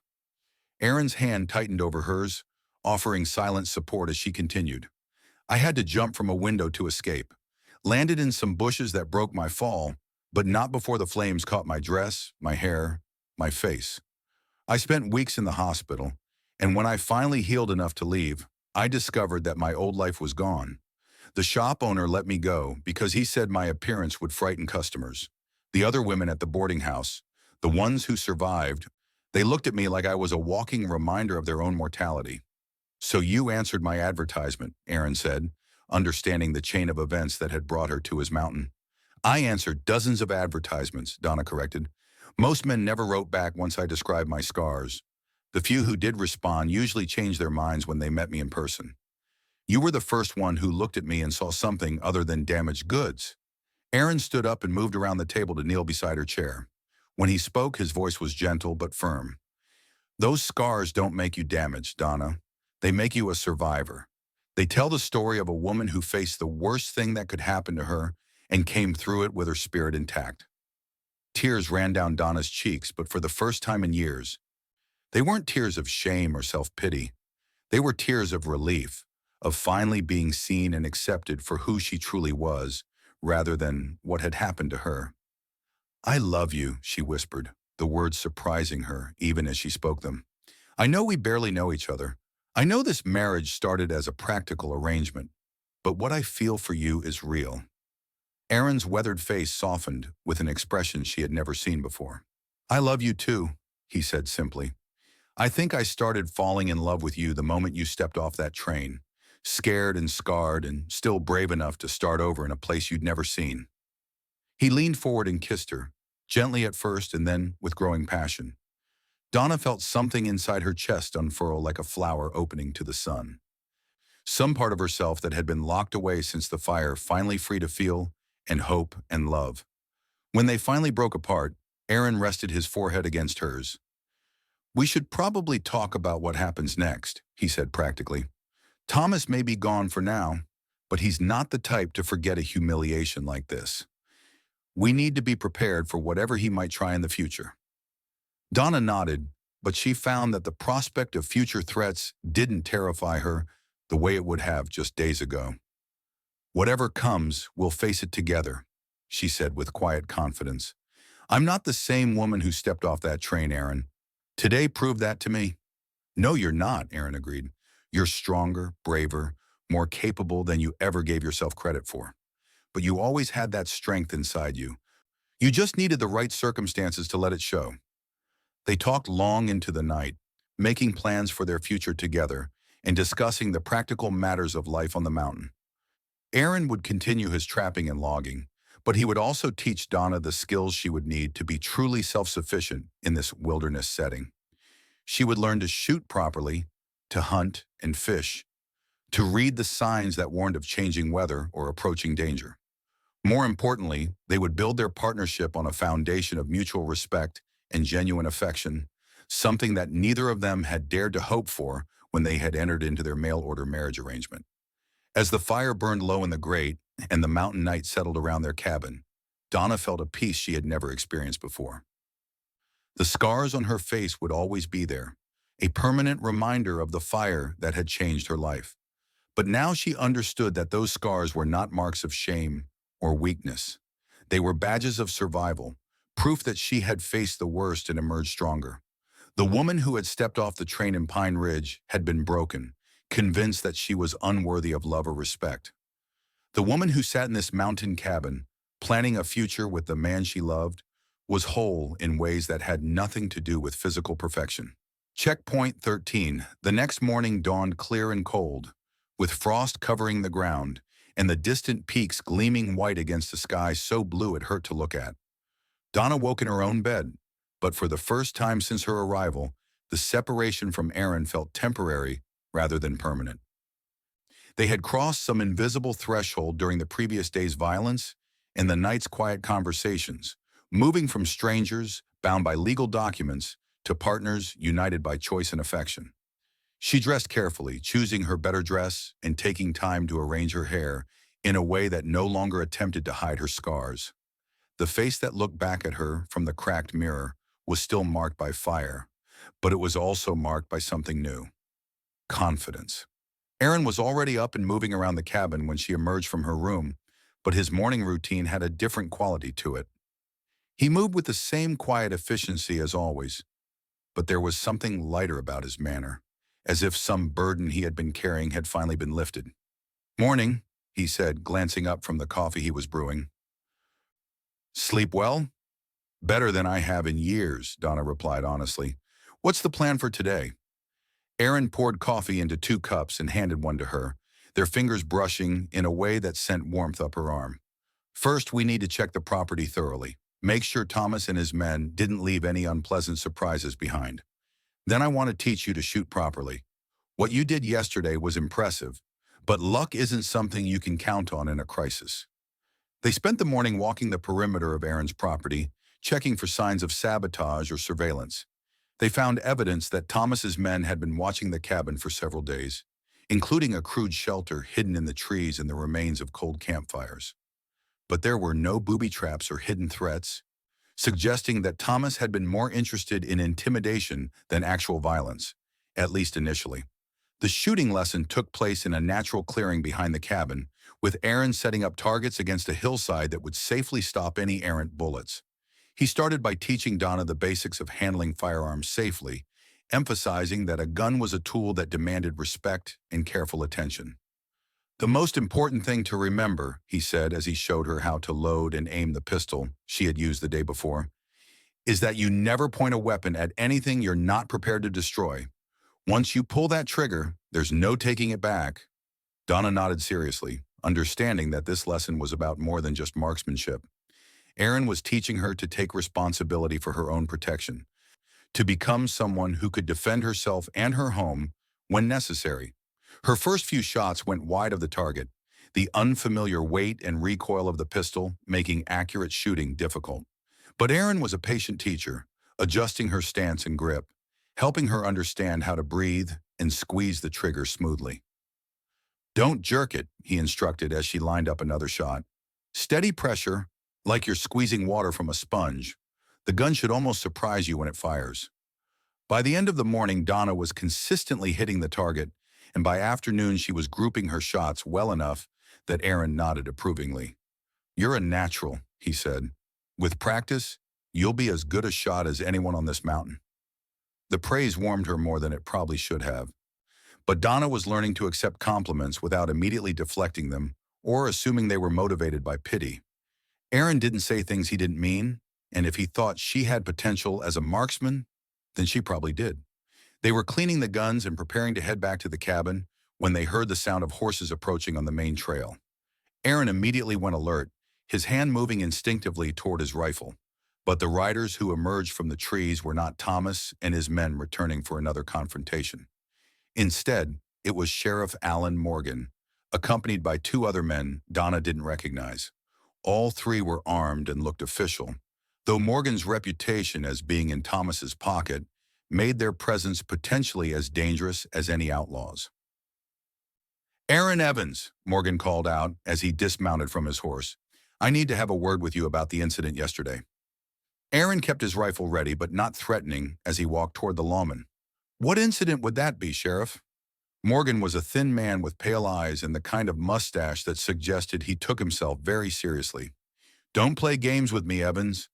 Erin's hand tightened over hers, offering silent support as she continued. I had to jump from a window to escape, landed in some bushes that broke my fall, but not before the flames caught my dress, my hair, my face. I spent weeks in the hospital, and when I finally healed enough to leave, I discovered that my old life was gone. The shop owner let me go because he said my appearance would frighten customers. The other women at the boarding house, the ones who survived, they looked at me like I was a walking reminder of their own mortality. So you answered my advertisement, Erin said, understanding the chain of events that had brought her to his mountain. I answered dozens of advertisements, Donna corrected. Most men never wrote back once I described my scars. The few who did respond usually changed their minds when they met me in person. You were the first one who looked at me and saw something other than damaged goods. Erin stood up and moved around the table to kneel beside her chair. When he spoke, his voice was gentle but firm. Those scars don't make you damaged, Donna. They make you a survivor. They tell the story of a woman who faced the worst thing that could happen to her and came through it with her spirit intact. Tears ran down Donna's cheeks, but for the first time in years, they weren't tears of shame or self-pity. They were tears of relief, of finally being seen and accepted for who she truly was, rather than what had happened to her. I love you, she whispered, the words surprising her even as she spoke them. I know we barely know each other. I know this marriage started as a practical arrangement, but what I feel for you is real. Erin's weathered face softened with an expression she had never seen before. I love you too, he said simply. I think I started falling in love with you the moment you stepped off that train, scared and scarred and still brave enough to start over in a place you'd never seen. He leaned forward and kissed her, gently at first and then with growing passion. Donna felt something inside her chest unfurl like a flower opening to the sun. Some part of herself that had been locked away since the fire finally free to feel and hope and love. When they finally broke apart, Erin rested his forehead against hers. We should probably talk about what happens next, he said practically. Thomas may be gone for now, but he's not the type to forget a humiliation like this. We need to be prepared for whatever he might try in the future. Donna nodded, but she found that the prospect of future threats didn't terrify her the way it would have just days ago. Whatever comes, we'll face it together, she said with quiet confidence. I'm not the same woman who stepped off that train, Erin. Today proved that to me. No, you're not, Erin agreed. You're stronger, braver, more capable than you ever gave yourself credit for. But you always had that strength inside you. You just needed the right circumstances to let it show. They talked long into the night, making plans for their future together and discussing the practical matters of life on the mountain. Erin would continue his trapping and logging, but he would also teach Donna the skills she would need to be truly self-sufficient in this wilderness setting. She would learn to shoot properly, to hunt and fish, to read the signs that warned of changing weather or approaching danger. More importantly, they would build their partnership on a foundation of mutual respect and genuine affection, something that neither of them had dared to hope for when they had entered into their mail-order marriage arrangement. As the fire burned low in the grate and the mountain night settled around their cabin, Donna felt a peace she had never experienced before. The scars on her face would always be there, a permanent reminder of the fire that had changed her life. But now she understood that those scars were not marks of shame or weakness. They were badges of survival, proof that she had faced the worst and emerged stronger. The woman who had stepped off the train in Pine Ridge had been broken, convinced that she was unworthy of love or respect. The woman who sat in this mountain cabin, planning a future with the man she loved, was whole in ways that had nothing to do with physical perfection. Checkpoint 13. The next morning dawned clear and cold, with frost covering the ground and the distant peaks gleaming white against a sky so blue it hurt to look at. Donna woke in her own bed, but for the first time since her arrival, the separation from Erin felt temporary rather than permanent. They had crossed some invisible threshold during the previous day's violence and the night's quiet conversations, moving from strangers bound by legal documents to partners united by choice and affection. She dressed carefully, choosing her better dress and taking time to arrange her hair in a way that no longer attempted to hide her scars. The face that looked back at her from the cracked mirror was still marked by fire, but it was also marked by something new: confidence. Aaron was already up and moving around the cabin when she emerged from her room, but his morning routine had a different quality to it. He moved with the same quiet efficiency as always, but there was something lighter about his manner, as if some burden he had been carrying had finally been lifted. "Morning," he said, glancing up from the coffee he was brewing. "Sleep well?" "Better than I have in years," Donna replied honestly. "What's the plan for today?" Aaron poured coffee into 2 cups and handed one to her, their fingers brushing in a way that sent warmth up her arm. "First, we need to check the property thoroughly. Make sure Thomas and his men didn't leave any unpleasant surprises behind. Then I want to teach you to shoot properly. What you did yesterday was impressive, but luck isn't something you can count on in a crisis." They spent the morning walking the perimeter of Aaron's property, checking for signs of sabotage or surveillance. They found evidence that Thomas's men had been watching the cabin for several days, including a crude shelter hidden in the trees and the remains of cold campfires. But there were no booby traps or hidden threats, suggesting that Thomas had been more interested in intimidation than actual violence, at least initially. The shooting lesson took place in a natural clearing behind the cabin, with Aaron setting up targets against a hillside that would safely stop any errant bullets. He started by teaching Donna the basics of handling firearms safely, emphasizing that a gun was a tool that demanded respect and careful attention. "The most important thing to remember," he said as he showed her how to load and aim the pistol she had used the day before, "is that you never point a weapon at anything you're not prepared to destroy. Once you pull that trigger, there's no taking it back." Donna nodded seriously, understanding that this lesson was about more than just marksmanship. Aaron was teaching her to take responsibility for her own protection, to become someone who could defend herself and her home when necessary. Her first few shots went wide of the target, the unfamiliar weight and recoil of the pistol making accurate shooting difficult. But Aaron was a patient teacher, adjusting her stance and grip, helping her understand how to breathe and squeeze the trigger smoothly. "Don't jerk it," he instructed as she lined up another shot. "Steady pressure, like you're squeezing water from a sponge. The gun should almost surprise you when it fires." By the end of the morning, Donna was consistently hitting the target, and by afternoon she was grouping her shots well enough that Aaron nodded approvingly. "You're a natural," he said. "With practice, you'll be as good a shot as anyone on this mountain." The praise warmed her more than it probably should have. But Donna was learning to accept compliments without immediately deflecting them or assuming they were motivated by pity. Aaron didn't say things he didn't mean, and if he thought she had potential as a marksman, then she probably did. They were cleaning the guns and preparing to head back to the cabin when they heard the sound of horses approaching on the main trail. Aaron immediately went alert, his hand moving instinctively toward his rifle. But the riders who emerged from the trees were not Thomas and his men returning for another confrontation. Instead, it was Sheriff Alan Morgan, accompanied by 2 other men Donna didn't recognize. All 3 were armed and looked official, though Morgan's reputation as being in Thomas's pocket made their presence potentially as dangerous as any outlaws. "Aaron Evans," Morgan called out as he dismounted from his horse. "I need to have a word with you about the incident yesterday." Aaron kept his rifle ready but not threatening as he walked toward the lawman. "What incident would that be, Sheriff?" Morgan was a thin man with pale eyes and the kind of mustache that suggested he took himself very seriously. "Don't play games with me, Evans.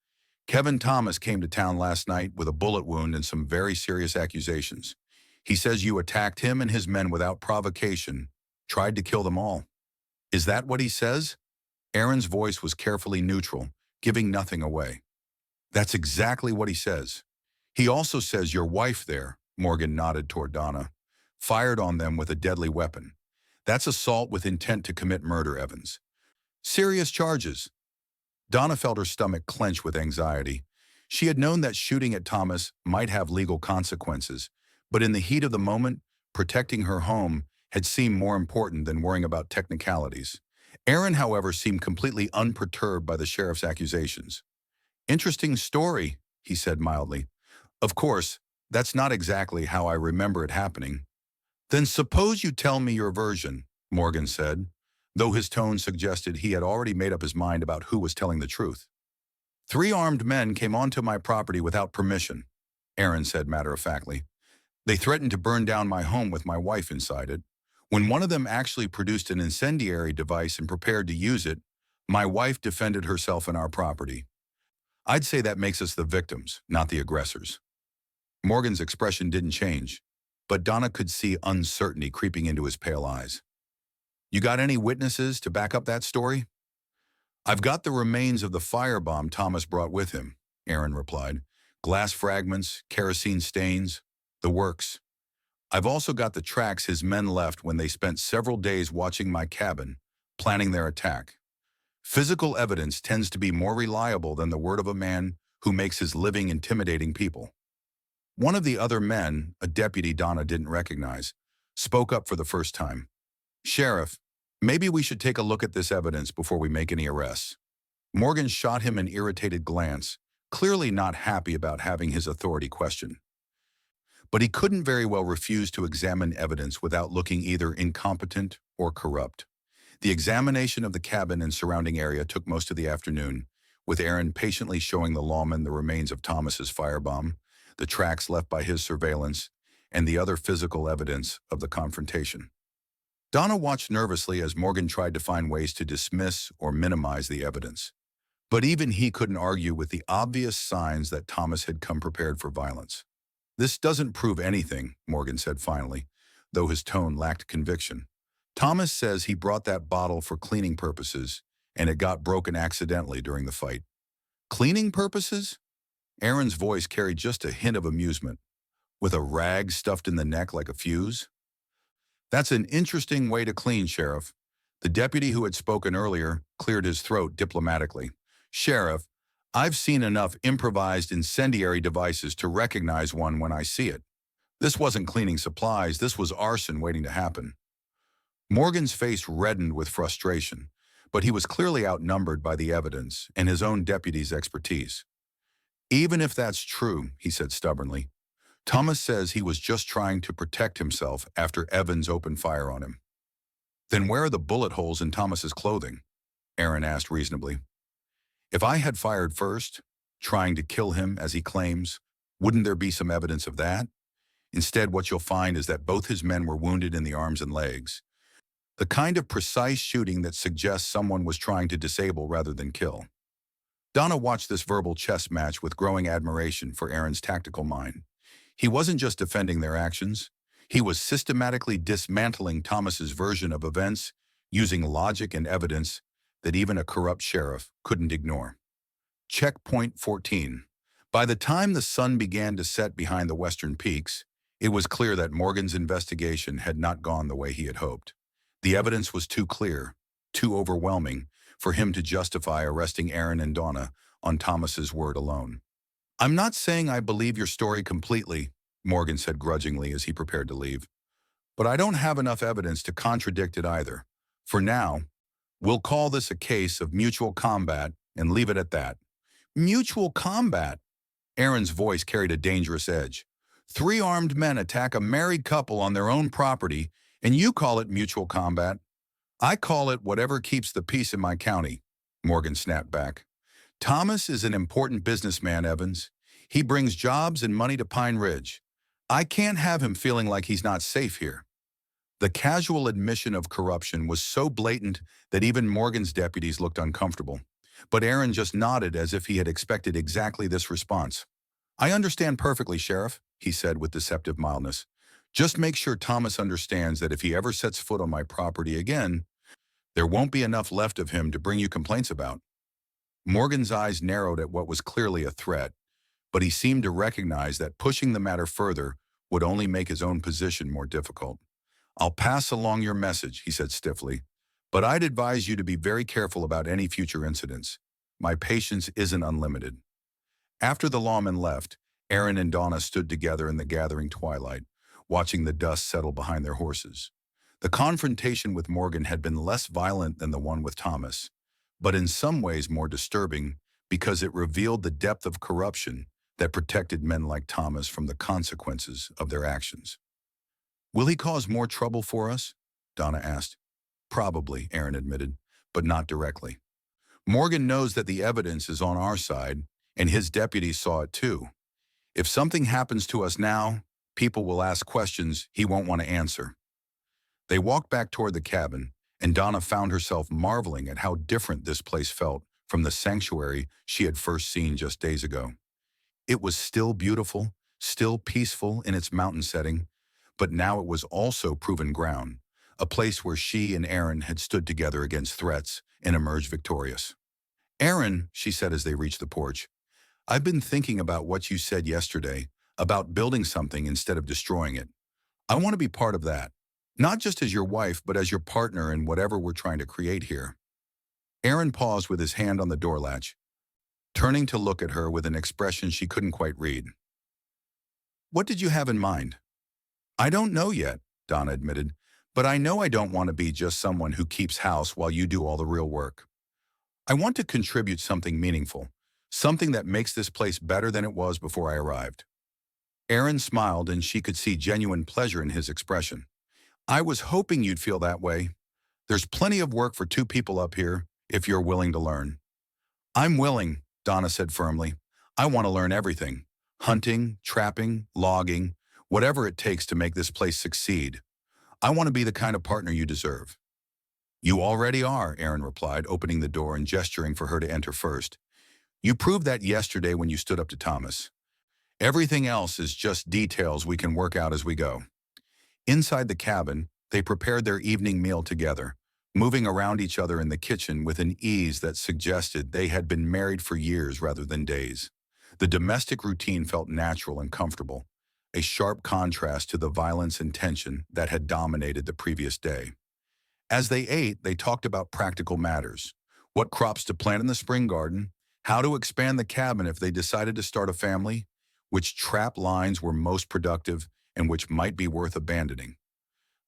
Kevin Thomas came to town last night with a bullet wound and some very serious accusations. He says you attacked him and his men without provocation, tried to kill them all." "Is that what he says?" Aaron's voice was carefully neutral, giving nothing away. "That's exactly what he says. He also says your wife there," Morgan nodded toward Donna, "fired on them with a deadly weapon. That's assault with intent to commit murder, Evans. Serious charges." Donna felt her stomach clench with anxiety. She had known that shooting at Thomas might have legal consequences, but in the heat of the moment, protecting her home had seemed more important than worrying about technicalities. Aaron, however, seemed completely unperturbed by the sheriff's accusations. Interesting story, he said mildly. Of course, that's not exactly how I remember it happening. Then suppose you tell me your version, Morgan said, though his tone suggested he had already made up his mind about who was telling the truth. Three armed men came onto my property without permission, Aaron said matter-of-factly. They threatened to burn down my home with my wife inside it. When one of them actually produced an incendiary device and prepared to use it, my wife defended herself and our property. I'd say that makes us the victims, not the aggressors. Morgan's expression didn't change, but Donna could see uncertainty creeping into his pale eyes. You got any witnesses to back up that story? I've got the remains of the firebomb Thomas brought with him, Aaron replied. Glass fragments, kerosene stains, the works. I've also got the tracks his men left when they spent several days watching my cabin, planning their attack. Physical evidence tends to be more reliable than the word of a man who makes his living intimidating people. One of the other men, a deputy Donna didn't recognize, spoke up for the first time. Sheriff, maybe we should take a look at this evidence before we make any arrests. Morgan shot him an irritated glance, clearly not happy about having his authority questioned. But he couldn't very well refuse to examine evidence without looking either incompetent or corrupt. The examination of the cabin and surrounding area took most of the afternoon, with Aaron patiently showing the lawman the remains of Thomas's firebomb, the tracks left by his surveillance, and the other physical evidence of the confrontation. Donna watched nervously as Morgan tried to find ways to dismiss or minimize the evidence. But even he couldn't argue with the obvious signs that Thomas had come prepared for violence. This doesn't prove anything, Morgan said finally, though his tone lacked conviction. Thomas says he brought that bottle for cleaning purposes, and it got broken accidentally during the fight. Cleaning purposes? Aaron's voice carried just a hint of amusement. With a rag stuffed in the neck like a fuse? That's an interesting way to clean, Sheriff. The deputy who had spoken earlier cleared his throat diplomatically. Sheriff, I've seen enough improvised incendiary devices to recognize one when I see it. This wasn't cleaning supplies, this was arson waiting to happen. Morgan's face reddened with frustration, but he was clearly outnumbered by the evidence and his own deputy's expertise. Even if that's true, he said stubbornly, Thomas says he was just trying to protect himself after Evans opened fire on him. Then where are the bullet holes in Thomas's clothing? Aaron asked reasonably. If I had fired first, trying to kill him as he claims, wouldn't there be some evidence of that? Instead, what you'll find is that both his men were wounded in the arms and legs. The kind of precise shooting that suggests someone was trying to disable rather than kill. Donna watched this verbal chess match with growing admiration for Aaron's tactical mind. He wasn't just defending their actions, he was systematically dismantling Thomas's version of events using logic and evidence that even a corrupt sheriff couldn't ignore. Checkpoint 14. By the time the sun began to set behind the western peaks, it was clear that Morgan's investigation had not gone the way he had hoped. The evidence was too clear, too overwhelming, for him to justify arresting Aaron and Donna on Thomas's word alone. I'm not saying I believe your story completely, Morgan said grudgingly as he prepared to leave. But I don't have enough evidence to contradict it either. For now, we'll call this a case of mutual combat and leave it at that. Mutual combat? Aaron's voice carried a dangerous edge. Three armed men attack a married couple on their own property, and you call it mutual combat? I call it whatever keeps the peace in my county, Morgan snapped back. Thomas is an important businessman, Evans. He brings jobs and money to Pine Ridge. I can't have him feeling like he's not safe here. The casual admission of corruption was so blatant that even Morgan's deputies looked uncomfortable. But Aaron just nodded as if he had expected exactly this response. I understand perfectly, Sheriff, he said with deceptive mildness. Just make sure Thomas understands that if he ever sets foot on my property again, there won't be enough left of him to bring you complaints about. Morgan's eyes narrowed at what was clearly a threat, but he seemed to recognize that pushing the matter further would only make his own position more difficult. I'll pass along your message, he said stiffly, but I'd advise you to be very careful about any future incidents. My patience isn't unlimited. After the lawman left, Aaron and Donna stood together in the gathering twilight, watching the dust settle behind their horses. The confrontation with Morgan had been less violent than the one with Thomas, but in some ways more disturbing because it revealed the depth of corruption that protected men like Thomas from the consequences of their actions. Will he cause more trouble for us? Donna asked. Probably, Aaron admitted, but not directly. Morgan knows that the evidence is on our side, and his deputies saw it too. If something happens to us now, people will ask questions he won't want to answer. They walked back toward the cabin, and Donna found herself marveling at how different this place felt from the sanctuary she had first seen just days ago. It was still beautiful, still peaceful in its mountain setting, but now it was also proven ground, a place where she and Aaron had stood together against threats and emerged victorious. Aaron, she said as they reached the porch, I've been thinking about what you said yesterday, about building something instead of destroying it. I want to be part of that, not just as your wife, but as your partner in whatever we're trying to create here. Aaron paused with his hand on the door latch, turning to look at her with an expression she couldn't quite read. What did you have in mind? I don't know yet, Donna admitted, but I know I don't want to be just someone who keeps house while you do all the real work. I want to contribute something meaningful, something that makes this place better than it was before I arrived. Aaron smiled, and she could see genuine pleasure in his expression. I was hoping you'd feel that way. There's plenty of work for two people up here, if you're willing to learn. I'm willing, Donna said firmly. I want to learn everything. Hunting, trapping, logging, whatever it takes to make this place succeed. I want to be the kind of partner you deserve. You already are, Aaron replied, opening the door and gesturing for her to enter first. You proved that yesterday when you stood up to Thomas. Everything else is just details we can work out as we go. Inside the cabin, they prepared their evening meal together, moving around each other in the kitchen with an ease that suggested they had been married for years rather than days. The domestic routine felt natural and comfortable, a sharp contrast to the violence and tension that had dominated the previous day. As they ate, they talked about practical matters: what crops to plant in the spring garden, how to expand the cabin if they decided to start a family, which trap lines were most productive and which might be worth abandoning.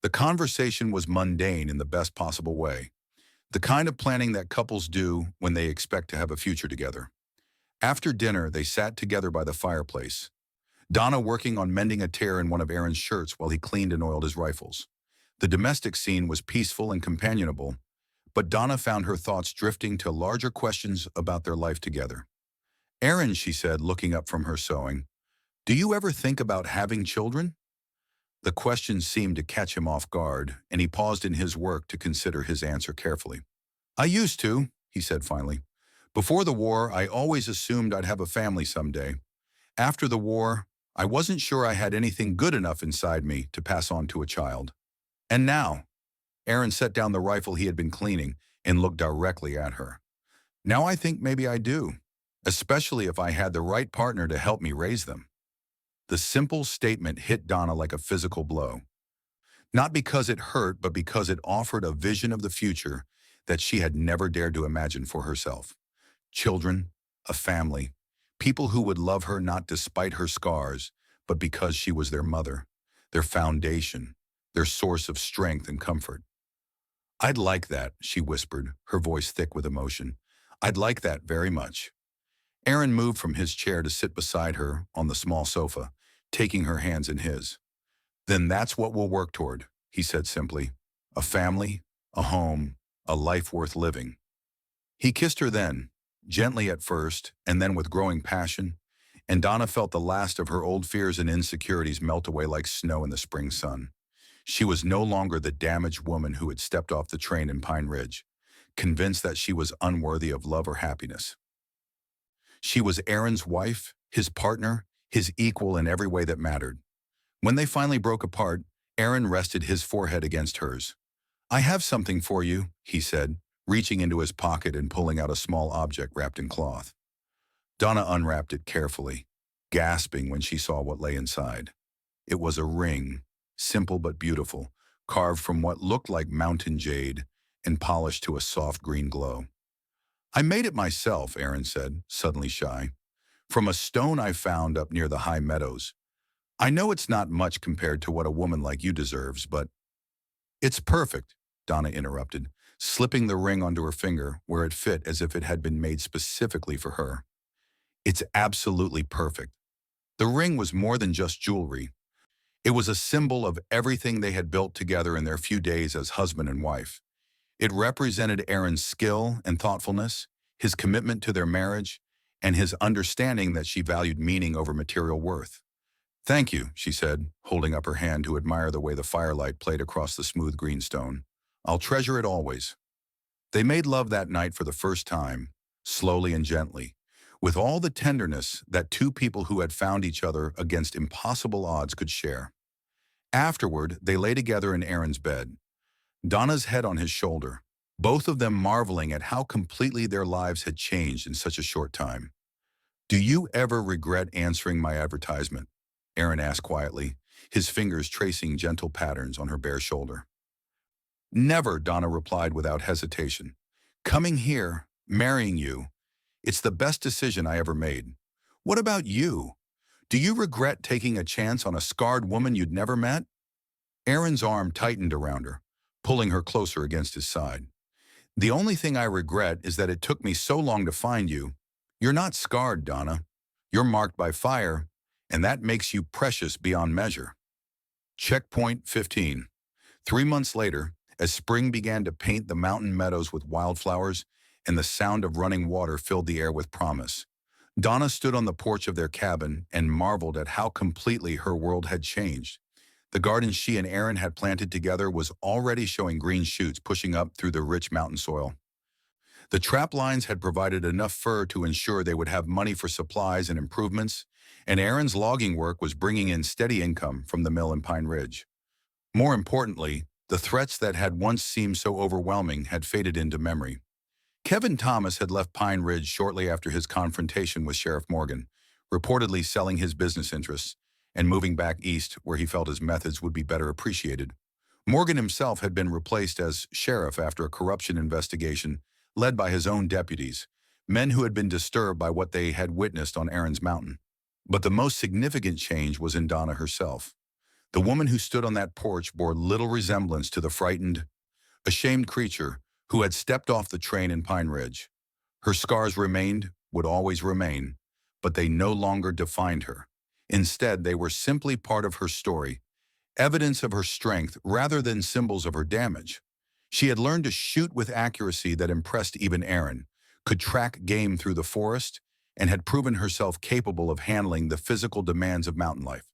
The conversation was mundane in the best possible way, the kind of planning that couples do when they expect to have a future together. After dinner, they sat together by the fireplace, Donna working on mending a tear in one of Aaron's shirts while he cleaned and oiled his rifles. The domestic scene was peaceful and companionable, but Donna found her thoughts drifting to larger questions about their life together. Aaron, she said, looking up from her sewing, do you ever think about having children? The question seemed to catch him off guard, and he paused in his work to consider his answer carefully. I used to, he said finally. Before the war, I always assumed I'd have a family someday. After the war, I wasn't sure I had anything good enough inside me to pass on to a child. And now, Aaron set down the rifle he had been cleaning and looked directly at her. Now I think maybe I do, especially if I had the right partner to help me raise them. The simple statement hit Donna like a physical blow. Not because it hurt, but because it offered a vision of the future that she had never dared to imagine for herself. Children, a family, people who would love her not despite her scars, but because she was their mother, their foundation, their source of strength and comfort. I'd like that, she whispered, her voice thick with emotion. I'd like that very much. Aaron moved from his chair to sit beside her on the small sofa, taking her hands in his. Then that's what we'll work toward, he said simply. A family, a home, a life worth living. He kissed her then, gently at first, and then with growing passion, and Donna felt the last of her old fears and insecurities melt away like snow in the spring sun. She was no longer the damaged woman who had stepped off the train in Pine Ridge, convinced that she was unworthy of love or happiness. She was Aaron's wife, his partner, his equal in every way that mattered. When they finally broke apart, Aaron rested his forehead against hers. I have something for you, he said, reaching into his pocket and pulling out a small object wrapped in cloth. Donna unwrapped it carefully, gasping when she saw what lay inside. It was a ring, simple but beautiful, carved from what looked like mountain jade and polished to a soft green glow. I made it myself, Aaron said, suddenly shy, from a stone I found up near the high meadows. I know it's not much compared to what a woman like you deserves, but... It's perfect, Donna interrupted, slipping the ring onto her finger where it fit as if it had been made specifically for her. It's absolutely perfect. The ring was more than just jewelry. It was a symbol of everything they had built together in their few days as husband and wife. It represented Aaron's skill and thoughtfulness, his commitment to their marriage, and his understanding that she valued meaning over material worth. "Thank you," she said, holding up her hand to admire the way the firelight played across the smooth green stone. "I'll treasure it always." They made love that night for the first time, slowly and gently, with all the tenderness that two people who had found each other against impossible odds could share. Afterward, they lay together in Aaron's bed, Donna's head on his shoulder, both of them marveling at how completely their lives had changed in such a short time. "Do you ever regret answering my advertisement?" Aaron asked quietly, his fingers tracing gentle patterns on her bare shoulder. "Never," Donna replied without hesitation. "Coming here, marrying you, it's the best decision I ever made. What about you? Do you regret taking a chance on a scarred woman you'd never met?" Aaron's arm tightened around her, pulling her closer against his side. "The only thing I regret is that it took me so long to find you. You're not scarred, Donna. You're marked by fire, and that makes you precious beyond measure." Checkpoint 15. 3 months later, as spring began to paint the mountain meadows with wildflowers and the sound of running water filled the air with promise, Donna stood on the porch of their cabin and marveled at how completely her world had changed. The garden she and Aaron had planted together was already showing green shoots pushing up through the rich mountain soil. The trap lines had provided enough fur to ensure they would have money for supplies and improvements, and Aaron's logging work was bringing in steady income from the mill in Pine Ridge. More importantly, the threats that had once seemed so overwhelming had faded into memory. Kevin Thomas had left Pine Ridge shortly after his confrontation with Sheriff Morgan, reportedly selling his business interests and moving back east where he felt his methods would be better appreciated. Morgan himself had been replaced as sheriff after a corruption investigation led by his own deputies, men who had been disturbed by what they had witnessed on Aaron's Mountain. But the most significant change was in Donna herself. The woman who stood on that porch bore little resemblance to the frightened, ashamed creature who had stepped off the train in Pine Ridge. Her scars remained, would always remain, but they no longer defined her. Instead, they were simply part of her story, evidence of her strength rather than symbols of her damage. She had learned to shoot with accuracy that impressed even Aaron, could track game through the forest, and had proven herself capable of handling the physical demands of mountain life.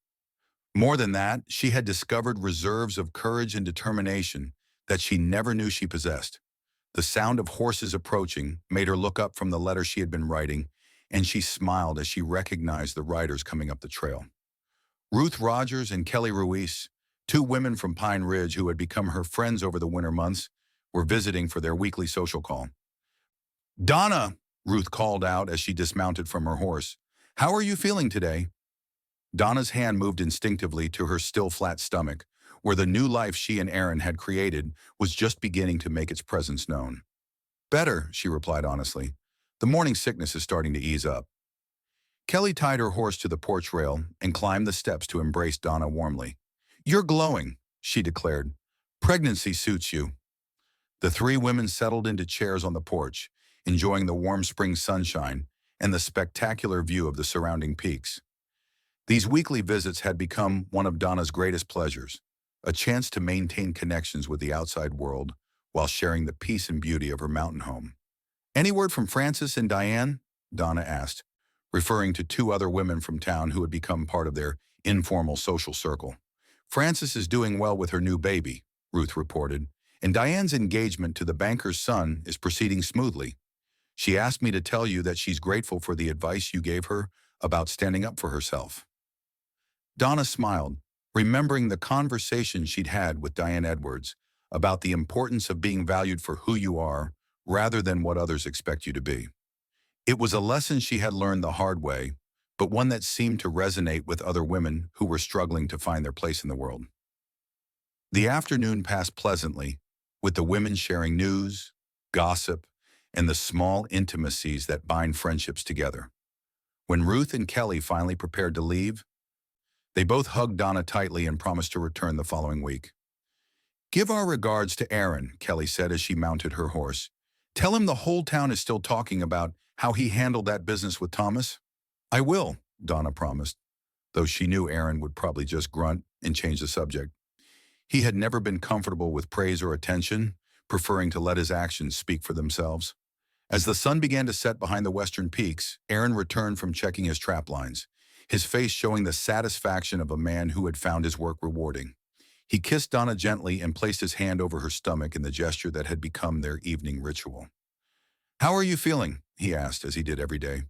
More than that, she had discovered reserves of courage and determination that she never knew she possessed. The sound of horses approaching made her look up from the letter she had been writing, and she smiled as she recognized the riders coming up the trail. Ruth Rogers and Kelly Ruiz, two women from Pine Ridge who had become her friends over the winter months, were visiting for their weekly social call. "Donna," Ruth called out as she dismounted from her horse, "how are you feeling today?" Donna's hand moved instinctively to her still flat stomach, where the new life she and Aaron had created was just beginning to make its presence known. "Better," she replied honestly. "The morning sickness is starting to ease up." Kelly tied her horse to the porch rail and climbed the steps to embrace Donna warmly. "You're glowing," she declared. "Pregnancy suits you." The three women settled into chairs on the porch, enjoying the warm spring sunshine and the spectacular view of the surrounding peaks. These weekly visits had become one of Donna's greatest pleasures, a chance to maintain connections with the outside world while sharing the peace and beauty of her mountain home. "Any word from Frances and Diane?" Donna asked, referring to two other women from town who had become part of their informal social circle. "Frances is doing well with her new baby," Ruth reported, "and Diane's engagement to the banker's son is proceeding smoothly. She asked me to tell you that she's grateful for the advice you gave her about standing up for herself." Donna smiled, remembering the conversation she'd had with Diane Edwards about the importance of being valued for who you are rather than what others expect you to be. It was a lesson she had learned the hard way, but one that seemed to resonate with other women who were struggling to find their place in the world. The afternoon passed pleasantly, with the women sharing news, gossip, and the small intimacies that bind friendships together. When Ruth and Kelly finally prepared to leave, they both hugged Donna tightly and promised to return the following week. Give our regards to Aaron, Kelly said as she mounted her horse. Tell him the whole town is still talking about how he handled that business with Thomas. I will, Donna promised, though she knew Aaron would probably just grunt and change the subject. He had never been comfortable with praise or attention, preferring to let his actions speak for themselves. As the sun began to set behind the western peaks, Aaron returned from checking his trap lines, his face showing the satisfaction of a man who had found his work rewarding. He kissed Donna gently and placed his hand over her stomach in the gesture that had become their evening ritual. How are you feeling? He asked, as he did every day.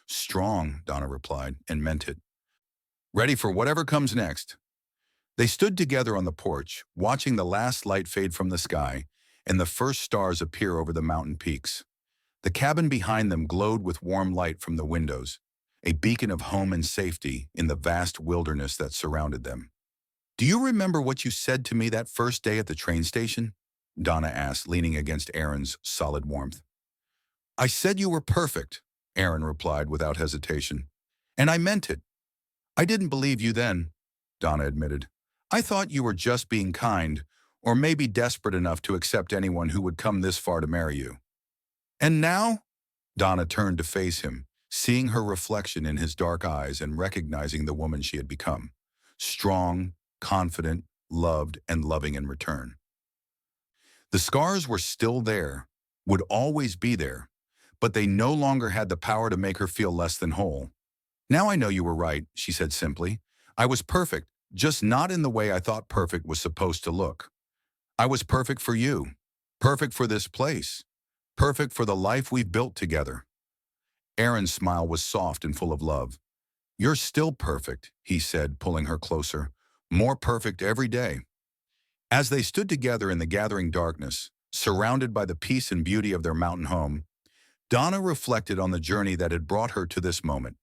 Strong, Donna replied, and meant it. Ready for whatever comes next. They stood together on the porch, watching the last light fade from the sky and the first stars appear over the mountain peaks. The cabin behind them glowed with warm light from the windows, a beacon of home and safety in the vast wilderness that surrounded them. Do you remember what you said to me that first day at the train station? Donna asked, leaning against Aaron's solid warmth. I said you were perfect, Aaron replied without hesitation. And I meant it. I didn't believe you then, Donna admitted. I thought you were just being kind, or maybe desperate enough to accept anyone who would come this far to marry you. And now? Donna turned to face him, seeing her reflection in his dark eyes and recognizing the woman she had become. Strong, confident, loved, and loving in return. The scars were still there, would always be there, but they no longer had the power to make her feel less than whole. Now I know you were right, she said simply. I was perfect, just not in the way I thought perfect was supposed to look. I was perfect for you, perfect for this place, perfect for the life we've built together. Aaron's smile was soft and full of love. You're still perfect, he said, pulling her closer. More perfect every day. As they stood together in the gathering darkness, surrounded by the peace and beauty of their mountain home, Donna reflected on the journey that had brought her to this moment.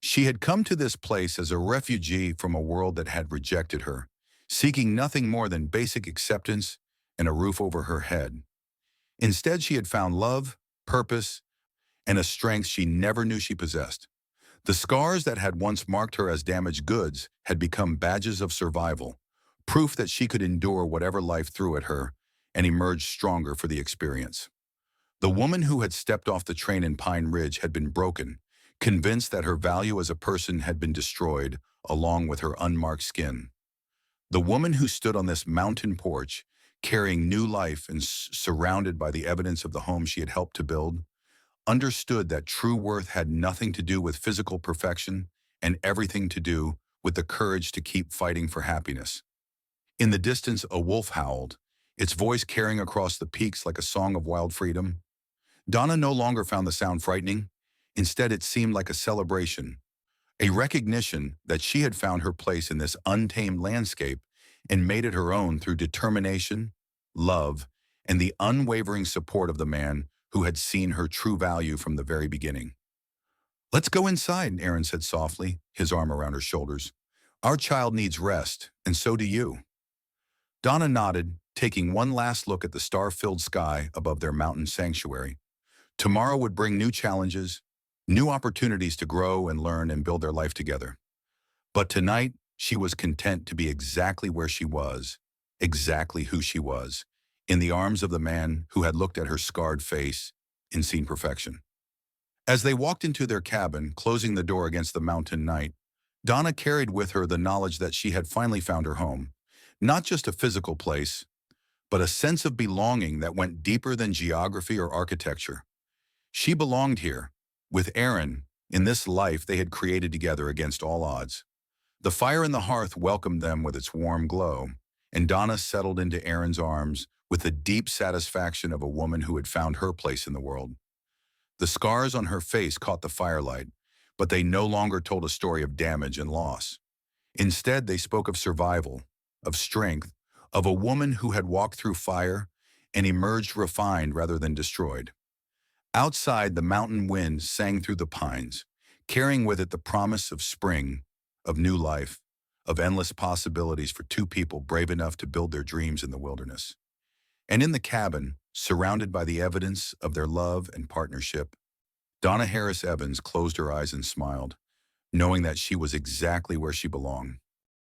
She had come to this place as a refugee from a world that had rejected her, seeking nothing more than basic acceptance and a roof over her head. Instead, she had found love, purpose, and a strength she never knew she possessed. The scars that had once marked her as damaged goods had become badges of survival, proof that she could endure whatever life threw at her and emerge stronger for the experience. The woman who had stepped off the train in Pine Ridge had been broken, convinced that her value as a person had been destroyed along with her unmarked skin. The woman who stood on this mountain porch, carrying new life and surrounded by the evidence of the home she had helped to build, understood that true worth had nothing to do with physical perfection and everything to do with the courage to keep fighting for happiness. In the distance, a wolf howled, its voice carrying across the peaks like a song of wild freedom. Donna no longer found the sound frightening. Instead, it seemed like a celebration, a recognition that she had found her place in this untamed landscape and made it her own through determination, love, and the unwavering support of the man who had seen her true value from the very beginning. Let's go inside, Aaron said softly, his arm around her shoulders. Our child needs rest, and so do you. Donna nodded, taking one last look at the star-filled sky above their mountain sanctuary. Tomorrow would bring new challenges, new opportunities to grow and learn and build their life together. But tonight, she was content to be exactly where she was, exactly who she was, in the arms of the man who had looked at her scarred face and seen perfection. As they walked into their cabin, closing the door against the mountain night, Donna carried with her the knowledge that she had finally found her home, not just a physical place, but a sense of belonging that went deeper than geography or architecture. She belonged here, with Aaron, in this life they had created together against all odds. The fire in the hearth welcomed them with its warm glow, and Donna settled into Aaron's arms with the deep satisfaction of a woman who had found her place in the world. The scars on her face caught the firelight, but they no longer told a story of damage and loss. Instead, they spoke of survival, of strength, of a woman who had walked through fire and emerged refined rather than destroyed. Outside, the mountain wind sang through the pines, carrying with it the promise of spring, of new life, of endless possibilities for two people brave enough to build their dreams in the wilderness. And in the cabin, surrounded by the evidence of their love and partnership, Donna Harris Evans closed her eyes and smiled, knowing that she was exactly where she belonged.